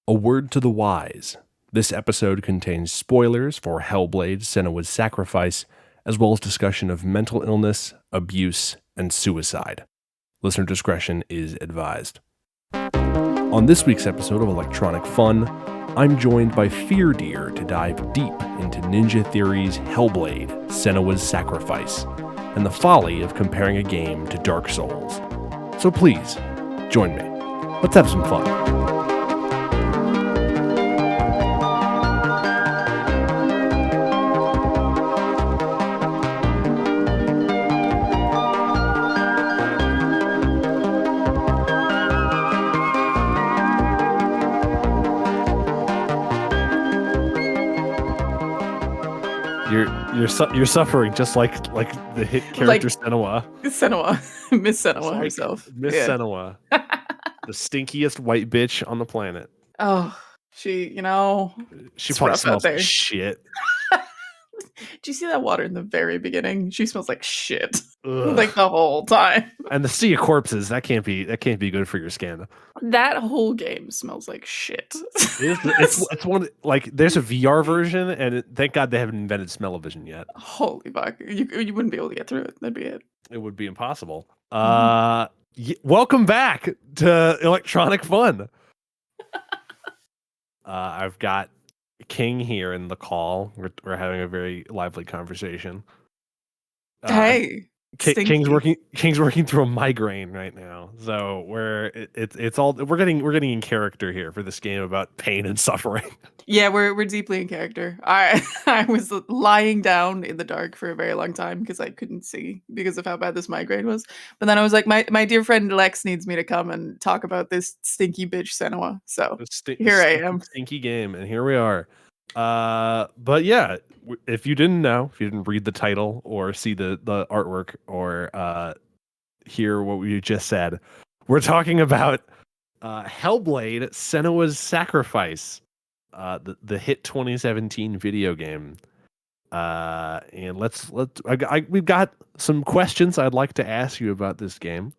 A word to the wise. This episode contains spoilers for Hellblade: Senua's Sacrifice, as well as discussion of mental illness, abuse, and suicide. Listener discretion is advised. On this week's episode of Electronic Fun, I'm joined by feardeer to dive deep into Ninja Theory's Hellblade: Senua's Sacrifice, and the folly of comparing a game to Dark Souls. So please, join me. Let's have some fun. You're suffering just like the hit character Senua. Miss Senua herself. Miss Senua, the stinkiest white bitch on the planet. Oh, she probably smells like shit. Did you see that water in the very beginning? She smells like shit. Like the whole time. And the sea of corpses, that can't be good for your skin. That whole game smells like shit. It's one like there's a VR version, and thank God they haven't invented smell-o-vision yet. Holy fuck, you wouldn't be able to get through it. That'd be it. It would be impossible. Welcome back to Electronic Fun. I've got King here in the call. We're having a very lively conversation. Hey. King's working through a migraine right now, so we're getting in character here for this game about pain and suffering. Yeah, we're deeply in character. I was lying down in the dark for a very long time because I couldn't see because of how bad this migraine was. But then I was like, my dear friend Lex needs me to come and talk about this stinky bitch Senua. So here I am. Stinky game, and here we are. But yeah, if you didn't read the title or see the artwork or hear what we just said, we're talking about Hellblade: Senua's Sacrifice, the hit 2017 video game. And we've got some questions I'd like to ask you about this game.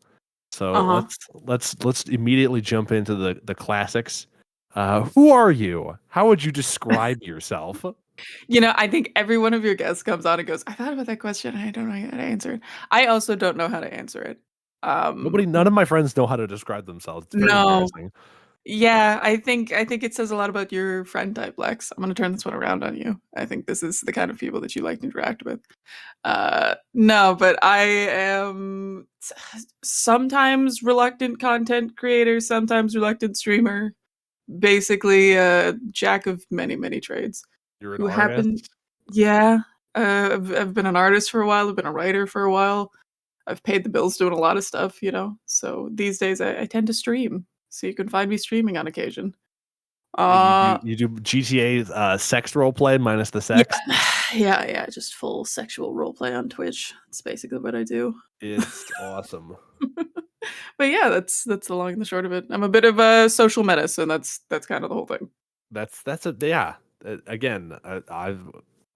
So let's immediately jump into the classics. Who are you? How would you describe yourself? I think every one of your guests comes on and goes, I thought about that question. I don't know how to answer it. I also don't know how to answer it. None of my friends know how to describe themselves. It's very embarrassing. Yeah, I think it says a lot about your friend type, Lex. I'm going to turn this one around on you. I think this is the kind of people that you like to interact with. No, but I am sometimes reluctant content creator, sometimes reluctant streamer. Basically a jack of many, many trades. You're an artist? Yeah. I've been an artist for a while. I've been a writer for a while. I've paid the bills doing a lot of stuff, So these days I tend to stream. So you can find me streaming on occasion. You do GTA sex roleplay minus the sex? Yeah, just full sexual roleplay on Twitch. That's basically what I do. It's awesome. But yeah, that's the long and the short of it. I'm a bit of a social menace, and that's kind of the whole thing. Again, a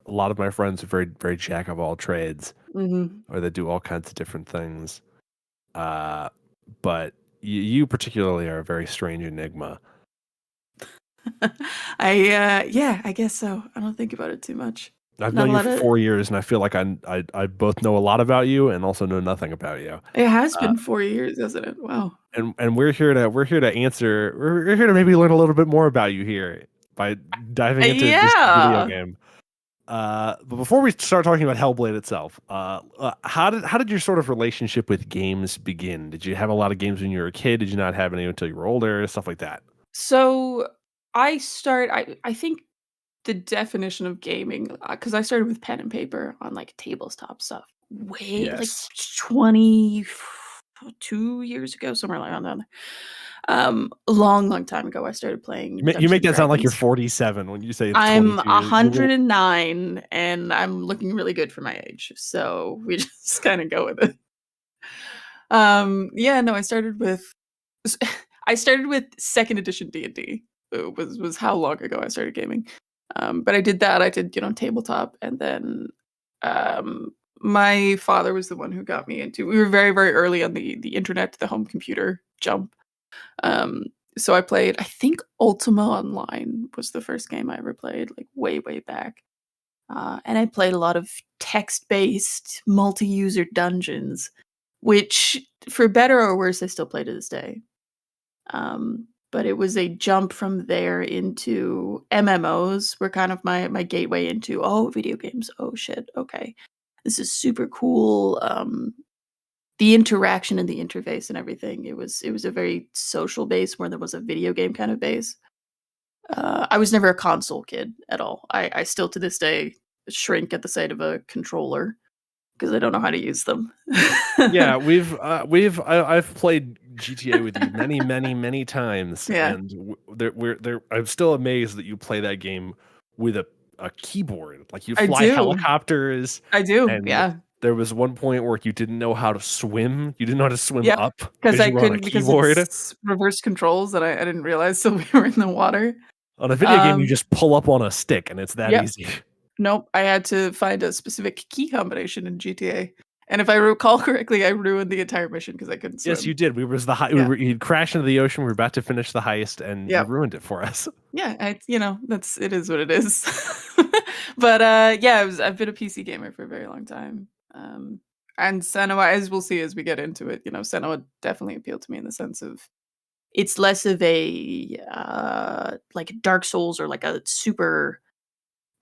lot of my friends are very, very jack of all trades, or they do all kinds of different things. But you particularly are a very strange enigma. I guess so. I don't think about it too much. I've known you for 4 years, and I feel like I both know a lot about you and also know nothing about you. It has been 4 years, hasn't it? Wow. And we're here to answer. We're here to maybe learn a little bit more about you here by diving into this video game. But before we start talking about Hellblade itself, how did your sort of relationship with games begin? Did you have a lot of games when you were a kid? Did you not have any until you were older? Stuff like that. So I think the definition of gaming, because I started with pen and paper on like tabletop stuff like 22 years ago, somewhere around there. A long time ago, I started playing. You make that sound like you're 47 when you say it's I'm 109, and I'm looking really good for my age. So we just kind of go with it. I started with second edition D&D. It was how long ago I started gaming. But I did that. I did tabletop, and then my father was the one who got me into. We were very, very early on the internet, the home computer jump. So I played, I think Ultima Online was the first game I ever played, like way, way back. And I played a lot of text-based multi-user dungeons, which, for better or worse, I still play to this day. But it was a jump from there into MMOs were kind of my gateway into, oh, video games. Oh shit, okay. This is super cool. The interaction and the interface and everything. It was a very social base more than was a video game kind of base. I was never a console kid at all. I still to this day shrink at the sight of a controller because I don't know how to use them. Yeah, I've played GTA with you many, many, many times, Yeah, and we're I'm still amazed that you play that game with a keyboard. Like you I fly do. helicopters, I do. and Yeah. there was one point where you didn't know how to swim. You didn't know how to swim Yep. up Because because I you were on a couldn't because keyboard. it's reverse controls and I didn't realize till we were in the water. On a video game, you Um, just pull up on a stick, and it's that yep. easy. Nope. I had to find a specific key combination in GTA. And if I recall correctly, I ruined the entire mission because I couldn't Yes, you swim. did. We was the high. Yeah. You'd crashed into the ocean. We were about to finish the heist, and you Yep. ruined it for us. Yeah, that's it is what it is. But yeah, I've been a PC gamer for a very long time. And Senua, as we'll see as we get into it, Senua definitely appealed to me in the sense of it's less of a like Dark Souls or like a super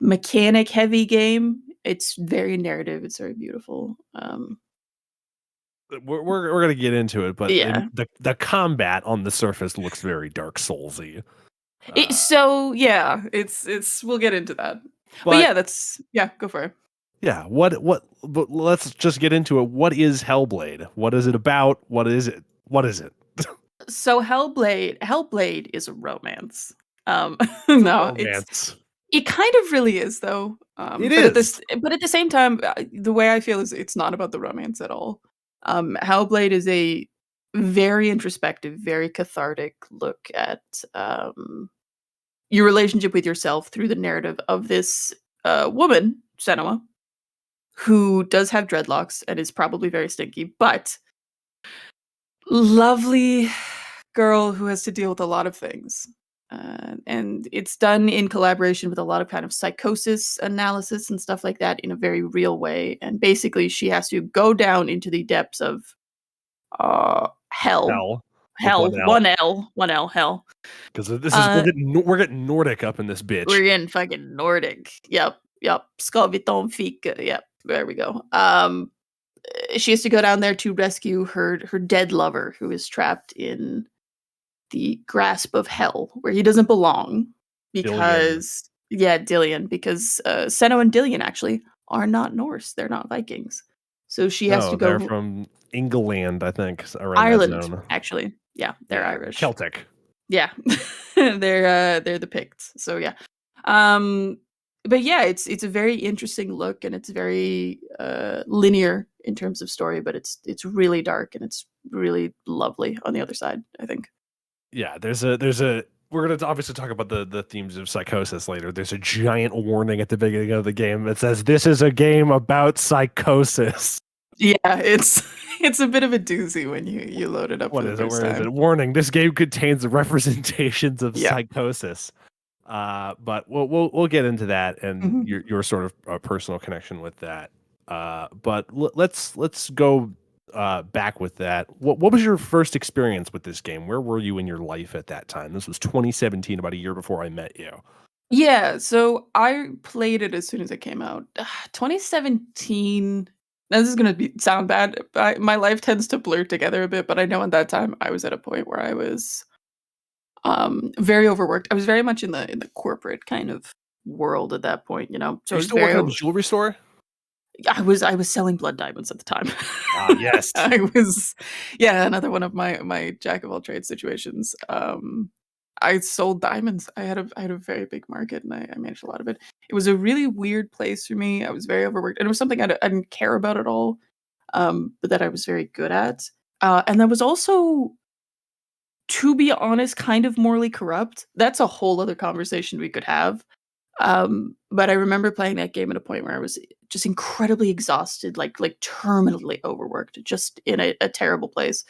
mechanic heavy game. It's very narrative, it's very beautiful. We're gonna get into it, but Yeah. the combat on the surface looks very Dark Soulsy. So yeah, it's we'll get into that. But But yeah, that's yeah, go for it. yeah, what? But let's just get into it. What is Hellblade? What is it about? What is it? What is it? So Hellblade is a romance. It's a No, romance. it kind of really is though. It But is. at the same time, the way I feel is it's not about the romance at all. Hellblade is a very introspective, very cathartic look at your relationship with yourself through the narrative of this woman, Senua, who does have dreadlocks and is probably very stinky, but lovely girl who has to deal with a lot of things. And it's done in collaboration with a lot of kind of psychosis analysis and stuff like that in a very real way. And basically, she has to go down into the depths of hell, Hell with hell, one L, one L, hell. because this is Uh, we're getting Nordic up in this bitch. we're getting fucking Nordic. Yep. Skaviton fika. Yep, there we go. She has to go down there to rescue her dead lover who is trapped in the grasp of hell where he doesn't belong Billion. because yeah, Dillion, because Senna and Dillion actually are not Norse. They're not Vikings. So she has to No, they're go from England, I think, around that Ireland, zone. actually. Yeah, they're Yeah, Irish. Celtic. Yeah. They're the Picts. So yeah. Um but yeah, it's a very interesting look and it's very linear in terms of story, but it's really dark and it's really lovely on the other side, I think. Yeah, there's a we're gonna obviously talk about the themes of psychosis later. There's a giant warning at the beginning of the game that says this is a game about psychosis. Yeah, it's it's a bit of a doozy when you load it up for What the is it? first Where is time. it? Warning: this game contains representations of Yeah. psychosis. But we'll get into that and Mhm. your sort of personal connection with that. But let's go back with that. What was your first experience with this game? Where were you in your life at that time? This was 2017, about a year before I met you. Yeah, so I played it as soon as it came out. 2017. Now this is gonna sound bad. My life tends to blur together a bit, but I know at that time I was at a point where I was very overworked. I was very much in the corporate kind of world at that point, you know. So Are I you was still working very at the jewelry store? I was selling blood diamonds at the time. Ah, yes. I was yeah, another one of my jack of all trades situations. I sold diamonds. I had a very big market and I managed a lot of it. It was a really weird place for me. I was very overworked and it was something I didn't care about at all, but that I was very good at. And that was also, to be honest, kind of morally corrupt. That's a whole other conversation we could have. But I remember playing that game at a point where I was just incredibly exhausted, like terminally overworked, just in a terrible place.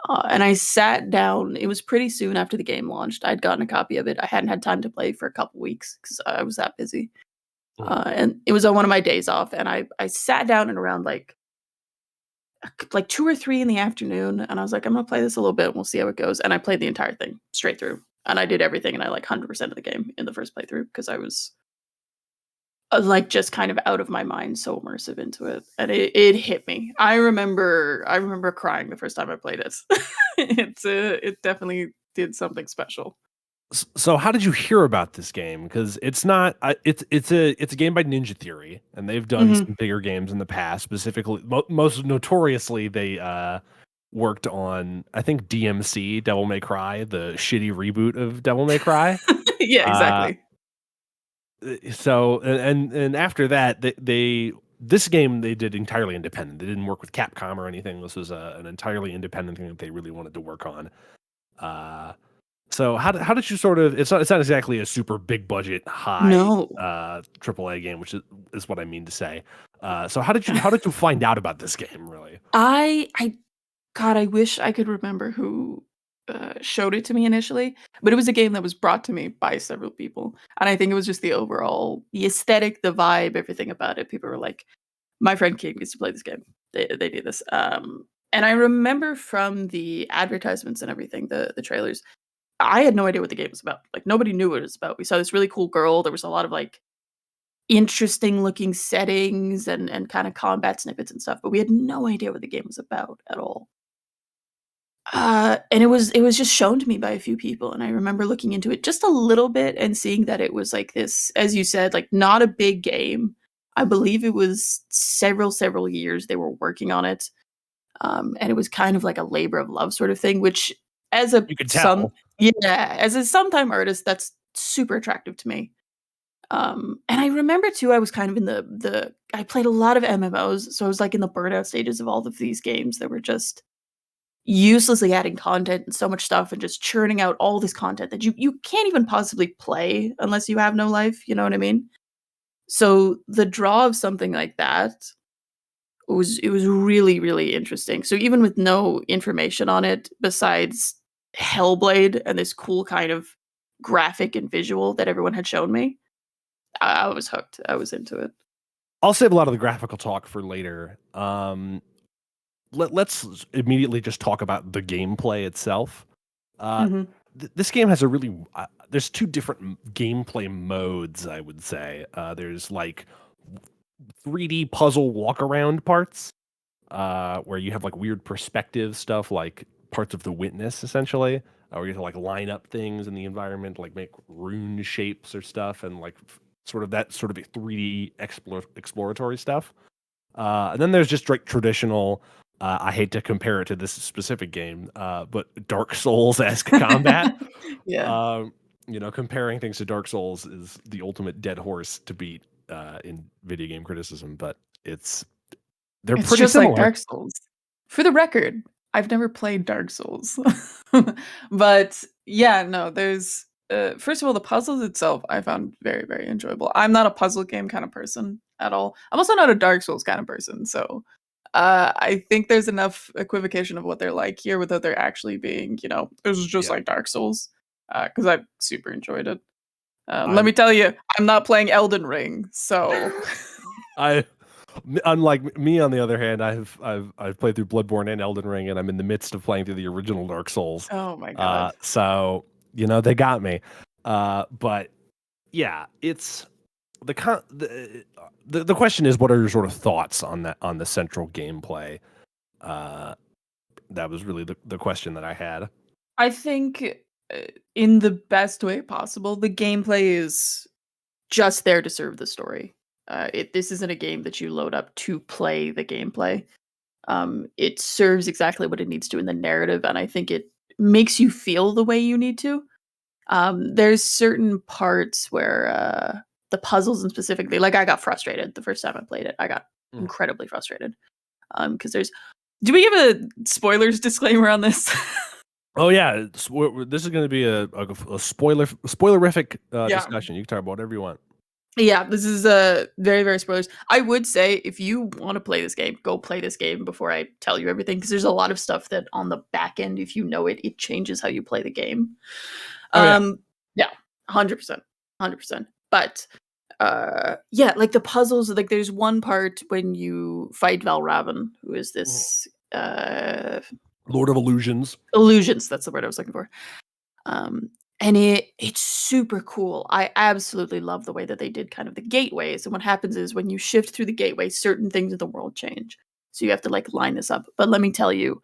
And I sat down. It was pretty soon after the game launched. I'd gotten a copy of it. I hadn't had time to play for a couple weeks because I was that busy. Mhm. And it was on one of my days off, and I sat down and around like 2 or 3 in the afternoon, and I was like, "I'm gonna play this a little bit, and we'll see how it goes." And I played the entire thing straight through, and I did everything, and I like 100% of the game in the first playthrough because I was like just kind of out of my mind, so immersive into it, and it hit me. I remember crying the first time I played it. It definitely did something special. So how did you hear about this game? Because it's not it's a game by Ninja Theory, and they've done Mhm. some bigger games in the past. Specifically, most notoriously, they worked on, I think, DMC Devil May Cry, the shitty reboot of Devil May Cry. Yeah, Uh, exactly. so and after that, they this game they did entirely independent. They didn't work with Capcom or anything. This was an entirely independent thing that they really wanted to work on. Uh, so how did you sort of it's not exactly a super big budget high No. AAA game, which is what I mean to say. So how did you find out about this game really? I God, I wish I could remember who, showed it to me initially, but it was a game that was brought to me by several people, and I think it was just the aesthetic, the vibe, everything about it. People were like, "My friend King used to play this game. They do this." And I remember from the advertisements and everything, the trailers, I had no idea what the game was about. Like, nobody knew what it was about. We saw this really cool girl, there was a lot of, like, interesting looking settings and kinda combat snippets and stuff, but we had no idea what the game was about at all. And it was just shown to me by a few people, and I remember looking into it just a little bit and seeing that it was like this, as you said, like not a big game. I believe it was several years they were working on it, and it was kind of like a labor of love sort of thing. Which, as a You could some, tell. yeah, as a sometime artist, that's super attractive to me. And I remember too, I was kind of in the I played a lot of MMOs, so I was like in the burnout stages of all of these games that were just uselessly adding content and so much stuff and just churning out all this content that you can't even possibly play unless you have no life, you know what I mean? So the draw of something like that it was really, really interesting. So even with no information on it besides Hellblade and this cool kind of graphic and visual that everyone had shown me, I was hooked. I was into it. I'll save a lot of the graphical talk for later. Let's immediately just talk about the gameplay itself. Uh, Mhm. this game has a really there's two different gameplay modes, I would say. There's like 3D puzzle walk around parts, where you have like weird perspective stuff, like parts of The Witness, essentially, where you have to like line up things in the environment, like make rune shapes or stuff, and like sort of a 3D exploratory stuff. And then there's just like traditional. I hate to compare it to this specific game, but Dark Souls esque combat. Yeah. Um, comparing things to Dark Souls is the ultimate dead horse to beat in video game criticism, but they're It's pretty just like similar. Dark Souls. For the record, I've never played Dark Souls. But, yeah, no, there's first of all, the puzzles itself I found very, very enjoyable. I'm not a puzzle game kind of person at all. I'm also not a Dark Souls kind of person, so, I think there's enough equivocation of what they're like here without there actually being, "This is just Yeah, like Dark Souls," because I super enjoyed it. Let I'm me tell you, I'm not playing Elden Ring, so I unlike me on the other hand, I've played through Bloodborne and Elden Ring, and I'm in the midst of playing through the original Dark Souls. Oh my god. So they got me. But yeah, it's the question is, what are your sort of thoughts on the central gameplay? Uh, that was really the question that I had. I think, uh, in the best way possible, the gameplay is just there to serve the story. This isn't a game that you load up to play the gameplay. It serves exactly what it needs to in the narrative, and I think it makes you feel the way you need to. There's certain parts where the puzzles and specifically, like I got frustrated the first time I played it. I got Mhm. incredibly frustrated. Because there's do we give a spoilers disclaimer on this? Oh yeah, this is going to be a spoilerific Yeah. discussion. You can talk about whatever you want. Yeah, this is very, very spoilers. I would say if you want to play this game, go play this game before I tell you everything, because there's a lot of stuff that on the back end, if you know it, it changes how you play the game. Oh yeah. Yeah, 100%, 100%. But yeah, like the puzzles, like there's one part when you fight Valravn, who is this Lord of Illusions. illusions. That's the word I was looking for. Um, and it's super cool. I absolutely love the way that they did kind of the gateways. And what happens is when you shift through the gateway, certain things in the world change. So you have to like line this up. But let me tell you,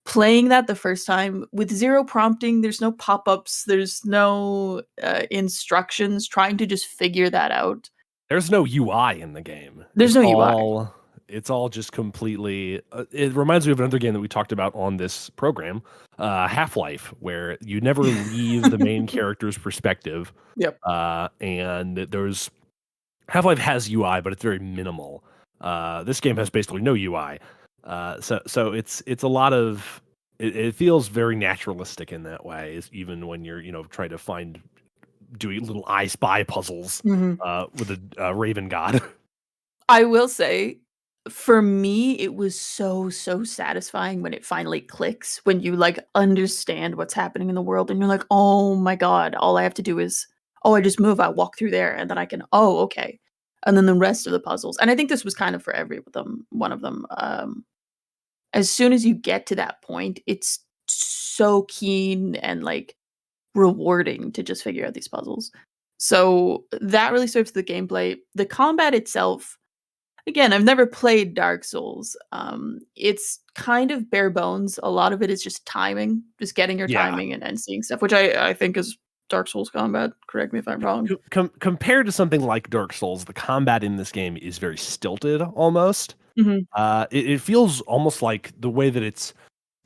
playing that the first time with zero prompting, there's no pop-ups, there's no instructions, trying to just figure that out. There's no UI in the game. There's no UI. It's all just completely. It reminds me of another game that we talked about on this program, Half-Life, where you never leave the main character's perspective. Yep. And there's Half-Life has UI, but it's very minimal. This game has basically no UI. So it's a lot of. It feels very naturalistic in that way, even when you're trying to find doing little I Spy puzzles Mhm. with a Raven God. I will say, for me, it was so, so satisfying when it finally clicks, when you, like, understand what's happening in the world and you're like, "Oh my god, all I have to do is oh, I just move, I walk through there, and then I can oh, okay." And then the rest of the puzzles and I think this was kind of for every of them one of them, as soon as you get to that point, it's so keen and, like, rewarding to just figure out these puzzles. So, that really serves the gameplay. The combat itself again, I've never played Dark Souls. It's kind of bare bones. A lot of it is just timing, just getting your Yeah. timing and seeing stuff, which I think is Dark Souls combat. Correct me if I'm wrong. Compared to something like Dark Souls, the combat in this game is very stilted almost. Mhm. It feels almost like the way that it's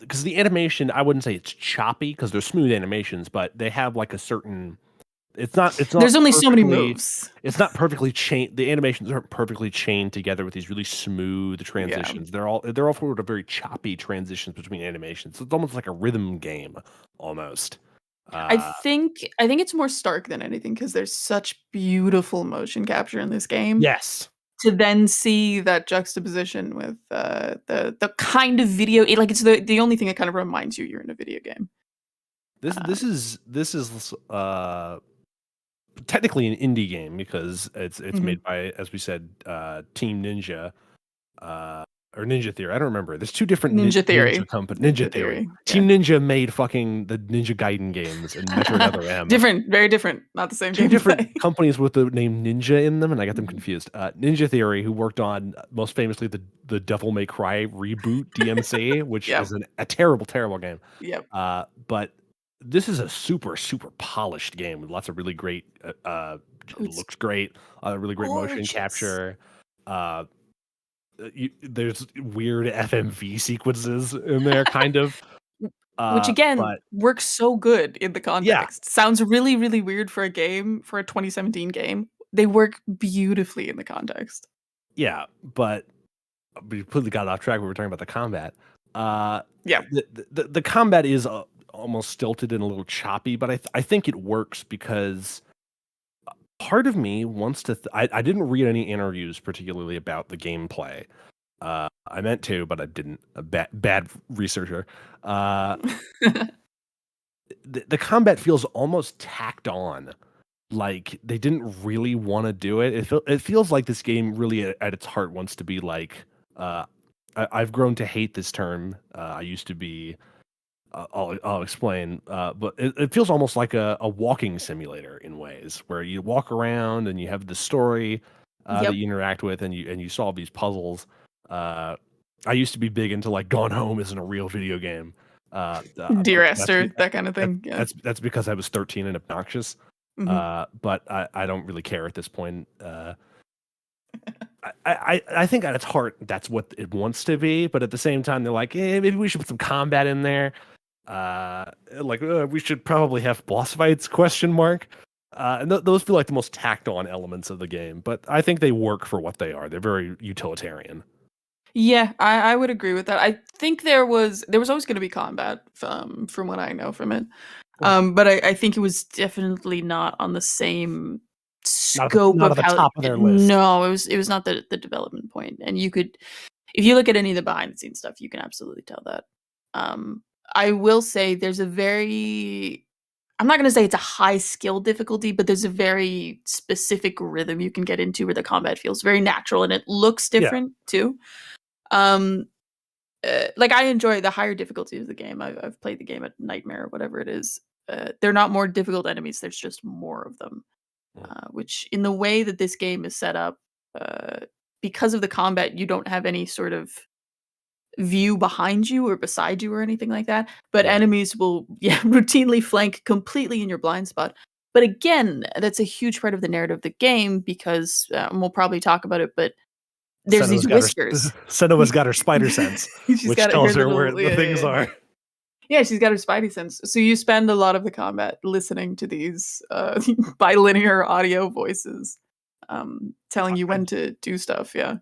because the animation, I wouldn't say it's choppy because they're smooth animations, but they have like a certain There's only so many moves. it's not perfectly chained. The animations aren't perfectly chained together with these really smooth Yeah. transitions. They're all sort of very choppy transitions between animations. So it's almost like a rhythm game almost. Uh, I think it's more stark than anything because there's such beautiful motion capture in this game. yes. To then see that juxtaposition with, the kind of video like, it's the only thing that kind of reminds you you're in a video game. This Uh, this is technically an indie game because it's mhm. made by, as we said, Team Ninja, uh, or Ninja Theory. I don't remember. There's two different Ninja ninja Theory. company. Ninja Ninja Theory. Theory, yeah. Team Ninja made fucking the Ninja Gaiden games and Metroid Other M. Different, very different, not the same Two different gameplay. companies with the name Ninja in them, and I got them Mhm. confused. Ninja Theory, who worked on most famously the Devil May Cry reboot DMC, which Yep, is a terrible, terrible game. yep. But this is a super, super polished game with lots of really great. Oh, It it's looks great. Really great motion gorgeous. capture. Uh, there's weird FMV sequences in there, kind of. Which again, But works so good in the yeah, context. Sounds really, really weird for a game, for a 2017 game. They work beautifully in the context. yeah. But we completely got off track. We were talking about the combat. Uh, Yeah. the combat is almost stilted and a little choppy, but I think it works because part of me wants to. I didn't read any interviews particularly about the gameplay. I meant to, but I didn't. A bad researcher. Uh, the combat feels almost tacked on. Like they didn't really want to do it. It feels like this game really at its heart wants to be like. Uh, I've grown to hate this term. I used to be. I'll explain. But it feels almost like a walking simulator in ways where you walk around and you have the story that Yep. you interact with and you solve these puzzles. Uh, I used to be big into like Gone Home isn't a real video game. Dear But that's Esther, that kind of thing. Yeah. that's because I was 13 and obnoxious. Mhm. But I don't really care at this point. I think at its heart that's what it wants to be, but at the same time they're like, maybe we should put some combat in there. We should probably have boss fights? Question mark. And those feel like the most tacked on elements of the game, but I think they work for what they are. They're very utilitarian. Yeah, I would agree with that. I think there was always gonna be combat, from what I know from it. Well, But I think it was definitely not on the same scope not of at the how. top of their list. No, it was not the development point, and you could, if you look at any of the behind the scenes stuff, you can absolutely tell that. I will say there's a very, I'm not going to say it's a high skill difficulty, but there's a very specific rhythm you can get into where the combat feels very natural and it looks Yeah, different too. Um, like I enjoy the higher difficulty of the game. I've played the game at Nightmare or whatever it is. They're not more difficult enemies. There's just more of them, which in the way that this game is set up, uh, because of the combat, you don't have any sort of view behind you or beside you or anything like that. But right. enemies will routinely flank completely in your blind spot. But again, that's a huge part of the narrative of the game because and we'll probably talk about it, but there's these whiskers. Senua's got her spider sense, She's which got her tells her where little the things are. yeah, she's got her spidey sense. So you spend a lot of the combat listening to these bilinear audio voices telling you I, when to do stuff. Yeah.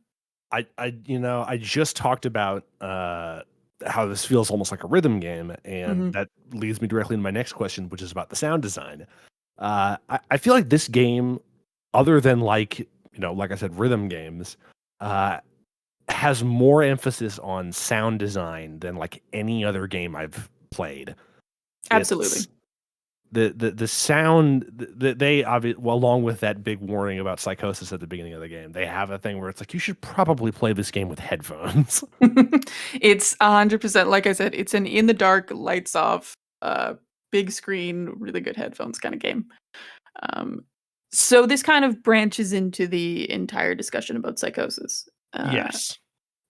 I just talked about how this feels almost like a rhythm game, and Hmm. that leads me directly into my next question, which is about the sound design. I feel like this game, other than like I said, rhythm games, uh, has more emphasis on sound design than like any other game I've played. Absolutely. It's the sound that they obviously, well, along with that big warning about psychosis at the beginning of the game, they have a thing where it's like you should probably play this game with headphones. It's 100%. Like I said, it's an in the dark, lights off, big screen, really good headphones kind of game. Um, so this kind of branches into the entire discussion about psychosis. Yes.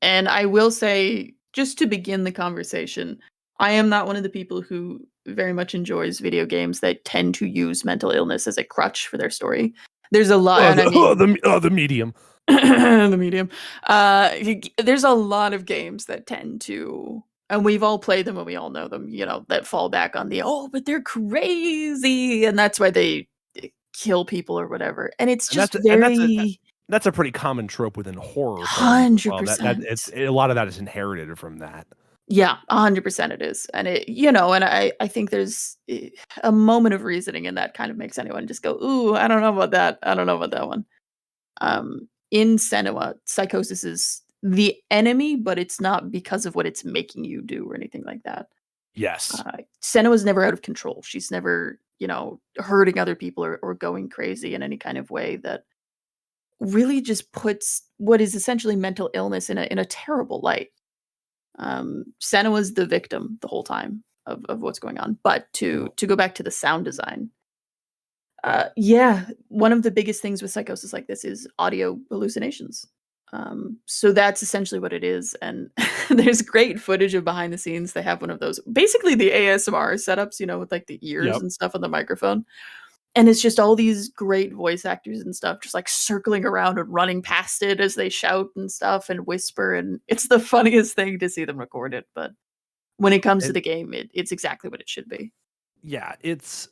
And I will say, just to begin the conversation, I am not one of the people who very much enjoys video games that tend to use mental illness as a crutch for their story. There's a lot, Oh, and I mean, the medium. the medium. There's a lot of games that tend to, and we've all played them and we all know them, that fall back on the, oh, but they're crazy. And that's why they kill people or whatever. And it's And just that's a very that's a pretty common trope within horror films as well. That 100%. it's a lot of that is inherited from that. Yeah, 100% it is. And and I think there's a moment of reasoning and that kind of makes anyone just go, ooh, I don't know about that. I don't know about that one. In Senua, psychosis is the enemy, but it's not because of what it's making you do or anything like that. Yes. Senua's never out of control. She's never, hurting other people or going crazy in any kind of way that really just puts what is essentially mental illness in a terrible light. Senua's the victim the whole time of what's going on. But to go back to the sound design, yeah, one of the biggest things with psychosis like this is audio hallucinations. So that's essentially what it is, and there's great footage of behind the scenes. They have one of those, basically the ASMR setups, with like the ears Yep. and stuff on the microphone, and it's just all these great voice actors and stuff, just like circling around and running past it as they shout and stuff and whisper, and it's the funniest thing to see them record it. But when it comes to And the game, it's exactly what it should be. yeah, it's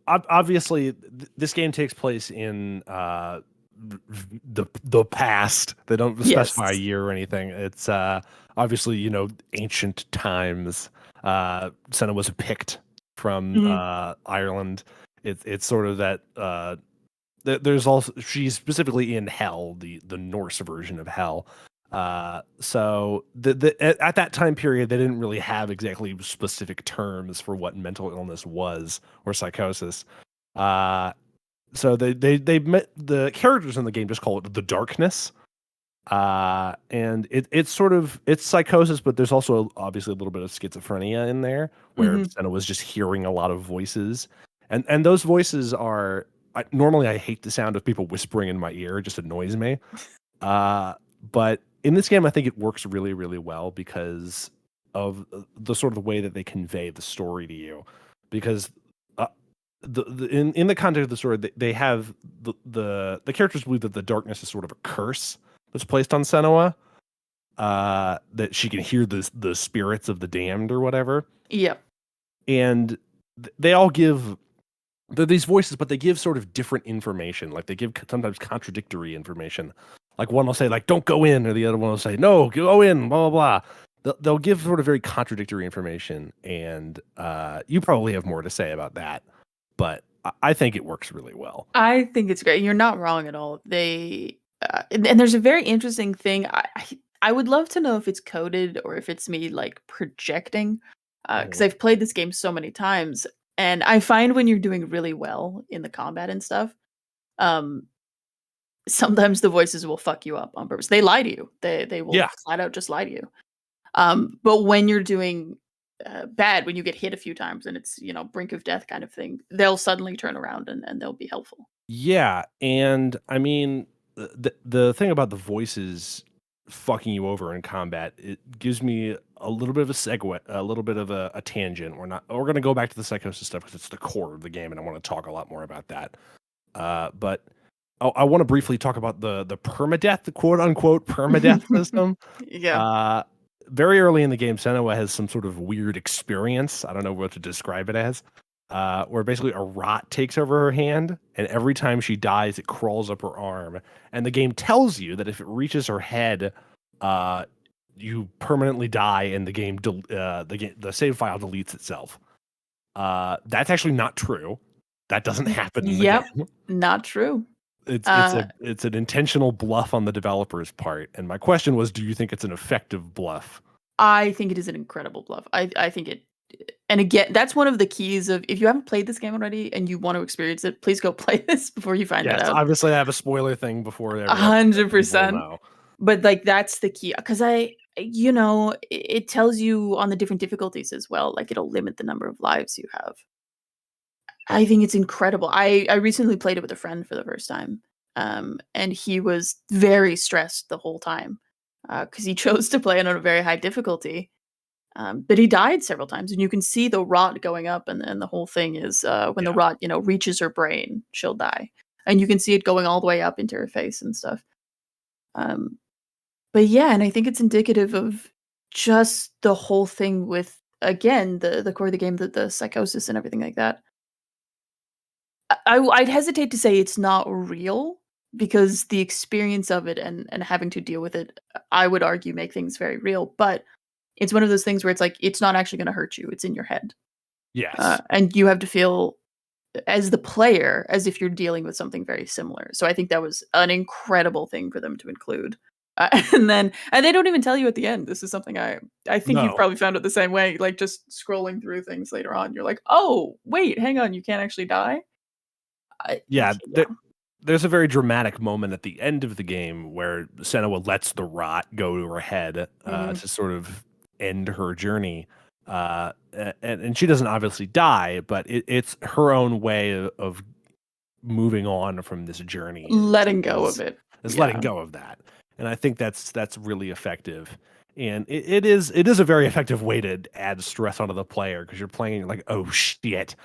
obviously this game takes place in the past. They don't specify a Yes. year or anything. It's obviously ancient times. Senna was picked from Mhm. Ireland. It's sort of that there's also, she's specifically in hell, the Norse version of hell. So at that time period, they didn't really have exactly specific terms for what mental illness was or psychosis. Uh, so they met, the characters in the game just call it the darkness. And it's sort of, it's psychosis, but there's also obviously a little bit of schizophrenia in there where Mhm. Senna was just hearing a lot of voices, and those voices are, normally I hate the sound of people whispering in my ear; it just annoys me. Uh, but in this game, I think it works really, really well because of the sort of the way that they convey the story to you. Because uh, in the context of the story, they have the characters believe that the darkness is sort of a curse that's placed on Senua. That she can hear the spirits of the damned or whatever, Yep. and they all give, they're these voices, but they give sort of different information. Like they give sometimes contradictory information. Like one will say like "Don't go in," or the other one will say "No, go in." Blah blah blah. They'll give sort of very contradictory information, and you probably have more to say about that. But I think it works really well. I think it's great. You're not wrong at all. And there's a very interesting thing. I would love to know if it's coded or if it's me like projecting, because Mhm. I've played this game so many times, and I find when you're doing really well in the combat and stuff, um, sometimes the voices will fuck you up on purpose. They lie to you. They will Yeah, flat out just lie to you. But when you're doing bad, when you get hit a few times and it's brink of death kind of thing, they'll suddenly turn around and they'll be helpful. yeah, and I mean, the thing about the voices fucking you over in combat, it gives me a little bit of a segue, a little bit of a tangent. We're gonna go back to the psychosis stuff because it's the core of the game, and I want to talk a lot more about that. But I want to briefly talk about the permadeath, the quote unquote permadeath system. Yeah. Uh, Very early in the game, Senua has some sort of weird experience. I don't know what to describe it as. Where basically a rot takes over her hand, and every time she dies, it crawls up her arm. And the game tells you that if it reaches her head, uh, you permanently die, and the save file deletes itself. That's actually not true. That doesn't happen in the Yep. game. Not true. It's Uh, a it's an intentional bluff on the developer's part. And my question was, do you think it's an effective bluff? I think it is an incredible bluff. I think it, and again, that's one of the keys of if you haven't played this game already and you want to experience it, please go play this before you find that Yes, out. obviously I have a spoiler thing before everyone people will 100%. know. But like that's the key because it tells you on the different difficulties as well. Like it'll limit the number of lives you have. I think it's incredible. I recently played it with a friend for the first time, and he was very stressed the whole time because he chose to play it on a very high difficulty. But he died several times, and you can see the rot going up, and the whole thing is when the Yeah. rot reaches her brain, she'll die, and you can see it going all the way up into her face and stuff. Um, but yeah, and I think it's indicative of just the whole thing with again the core of the game, the psychosis and everything like that. I'd hesitate to say it's not real because the experience of it and having to deal with it, I would argue make things very real, but it's one of those things where it's like, it's not actually gonna hurt you, it's in your head. Yes. And you have to feel as the player as if you're dealing with something very similar. So I think that was an incredible thing for them to include. And they don't even tell you at the end. This is something I think you've No. probably found it the same way, like just scrolling through things later on. You're like, "Oh, wait, hang on, you can't actually die?" Yeah, Yeah. there's a very dramatic moment at the end of the game where Senua lets the rot go to her head, Mhm. to sort of end her journey. And she doesn't obviously die, but it's her own way of moving on from this journey Letting go of is it. is letting Yeah. go of that. And I think that's really effective. And it is a very effective way to add stress onto the player because you're playing like, oh shit.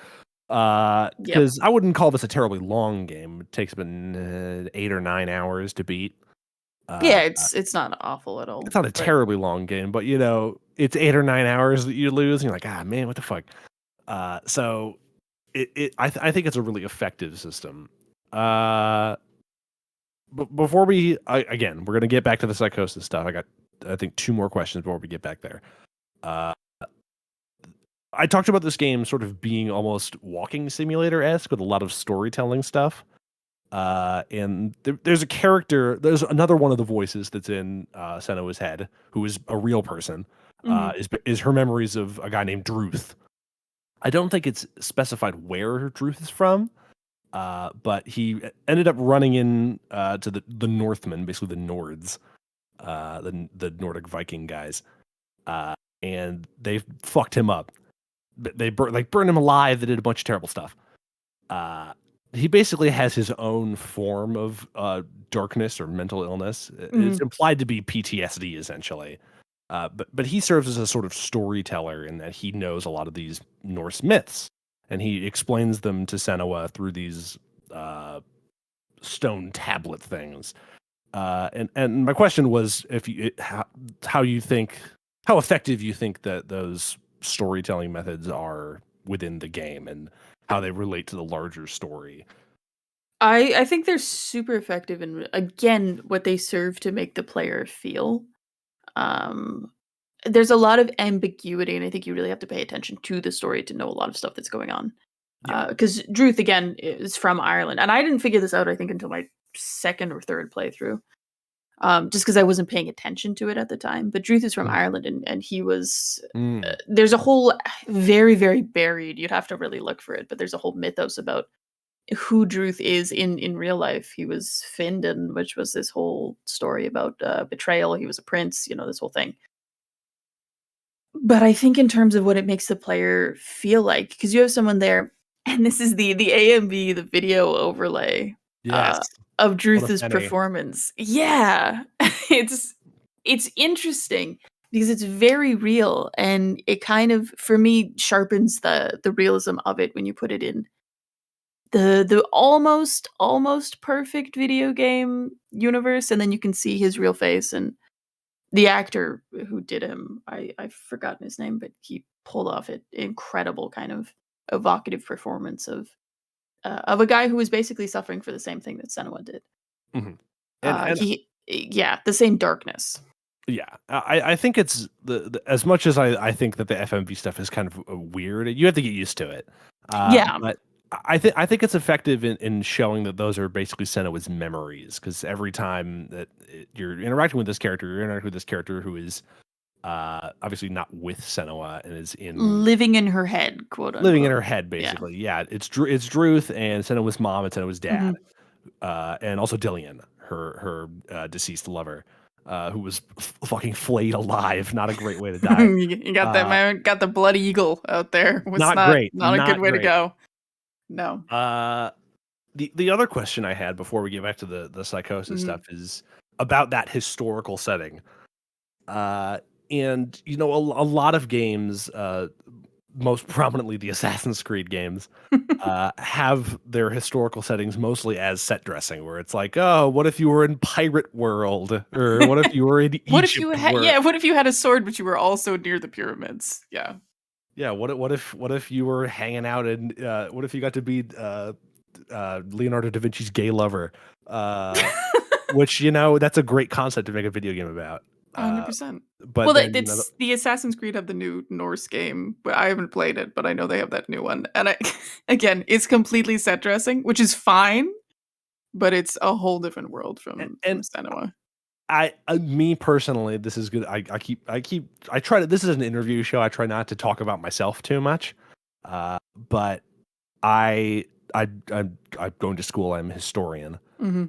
Yep. Because I wouldn't call this a terribly long game. It takes about 8 or 9 hours to beat. Uh, Yeah, it's not awful at all, it's not a but terribly long game, but it's 8 or 9 hours that you lose, and you're like, ah, man, what the fuck. So I think it's a really effective system. Uh, but before again, we're gonna get back to the psychosis stuff. I got, I think, two more questions before we get back there. Uh, I talked about this game sort of being almost walking simulator esque with a lot of storytelling stuff. And there's another one of the voices that's in Senua's head, who is a real person. Mhm. Is her memories of a guy named Druth. I don't think it's specified where Druth is from, but he ended up running in to the Northmen, basically the Nords, the Nordic Viking guys, uh, and they fucked him up. They burned him alive. They did a bunch of terrible stuff. Uh, he basically has his own form of darkness or mental illness. It's Mhm. implied to be PTSD essentially. But he serves as a sort of storyteller in that he knows a lot of these Norse myths, and he explains them to Senua through these uh, stone tablet things. And my question was, if you how you think how effective you think that those storytelling methods are within the game and how they relate to the larger story. I think they're super effective in again what they serve to make the player feel. Um there's a lot of ambiguity and I think you really have to pay attention to the story to know a lot of stuff that's going on. Yeah. Because Druth again is from Ireland, and I didn't figure this out I think until my second or third playthrough, just because I wasn't paying attention to it at the time. But Druth is from Mhm. Ireland, and he was. Mm. There's a whole very very buried. You'd have to really look for it, but there's a whole mythos about who Druth is in real life. He was Findon, which was this whole story about betrayal. He was a prince, this whole thing. But I think in terms of what it makes the player feel like, because you have someone there, and this is the AMV, the video overlay Yes. uh, of What a Druth's penny. performance. Yeah, it's interesting because it's very real, and it kind of, for me, sharpens the realism of it when you put it in the almost perfect video game universe, and then you can see his real face. And the actor who did him, I've forgotten his name, but he pulled off an incredible kind of evocative performance of a guy who was basically suffering for the same thing that Senua did. Mhm. And Yeah, the same darkness. yeah, I think it's as much as I think that the FMV stuff is kind of weird, you have to get used to it. Yeah. But I think it's effective in showing that those are basically Senua's memories, because every time that you're interacting with this character, you're interacting with this character who is obviously not with Senua and is in Living in her head, quote living in unquote. her head, Yeah. basically. Yeah, it's Druth and Senua's mom and Senua's dad, Mhm. and also Dillian, her deceased lover, who was fucking flayed alive. Not a great way to die. You got that Uh, man, got the blood eagle out there. Was Not not great. not a good Not way to great. go. No. Uh, the other question I had before we get back to the psychosis Mhm. stuff is about that historical setting. Uh, and a lot of games, most prominently the Assassin's Creed games, have their historical settings mostly as set dressing, where it's like, oh, what if you were in pirate world, or what if you were in What if you Egypt? had Where yeah, what if you had a sword but you were also near the pyramids? Yeah. yeah, what if you were hanging out and what if you got to be Leonardo da Vinci's gay lover? Uh, which that's a great concept to make a video game about. Uh, 100%. but Well, that then it's the Assassin's Creed have the new Norse game, but I haven't played it, but I know they have that new one. And I again, it's completely set dressing, which is fine, but it's a whole different world from and Senua. me personally, this is good. I try to. This is an interview show. I try not to talk about myself too much. But I I'm going to school. I'm a historian. Mhm.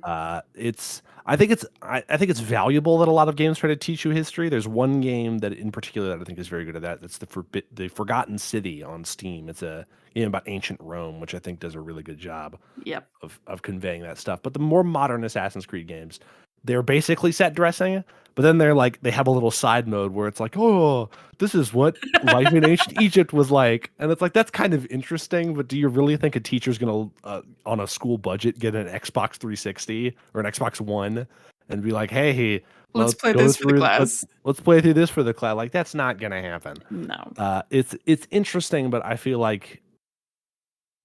I think it's valuable that a lot of games try to teach you history. There's one game that in particular that I think is very good at that. That's the Forgotten City on Steam. It's a game about ancient Rome, which I think does a really good job Yep. of conveying that stuff. But the more modern Assassin's Creed games, they're basically set dressing, but then they have a little side mode where it's like, oh, this is what life in ancient Egypt was like, and it's like that's kind of interesting. But do you really think a teacher's gonna on a school budget get an Xbox 360 or an Xbox One and be like, hey, Let's let's play go this for the through class. let's play through this for the class? Like that's not gonna happen. No. It's interesting, but I feel like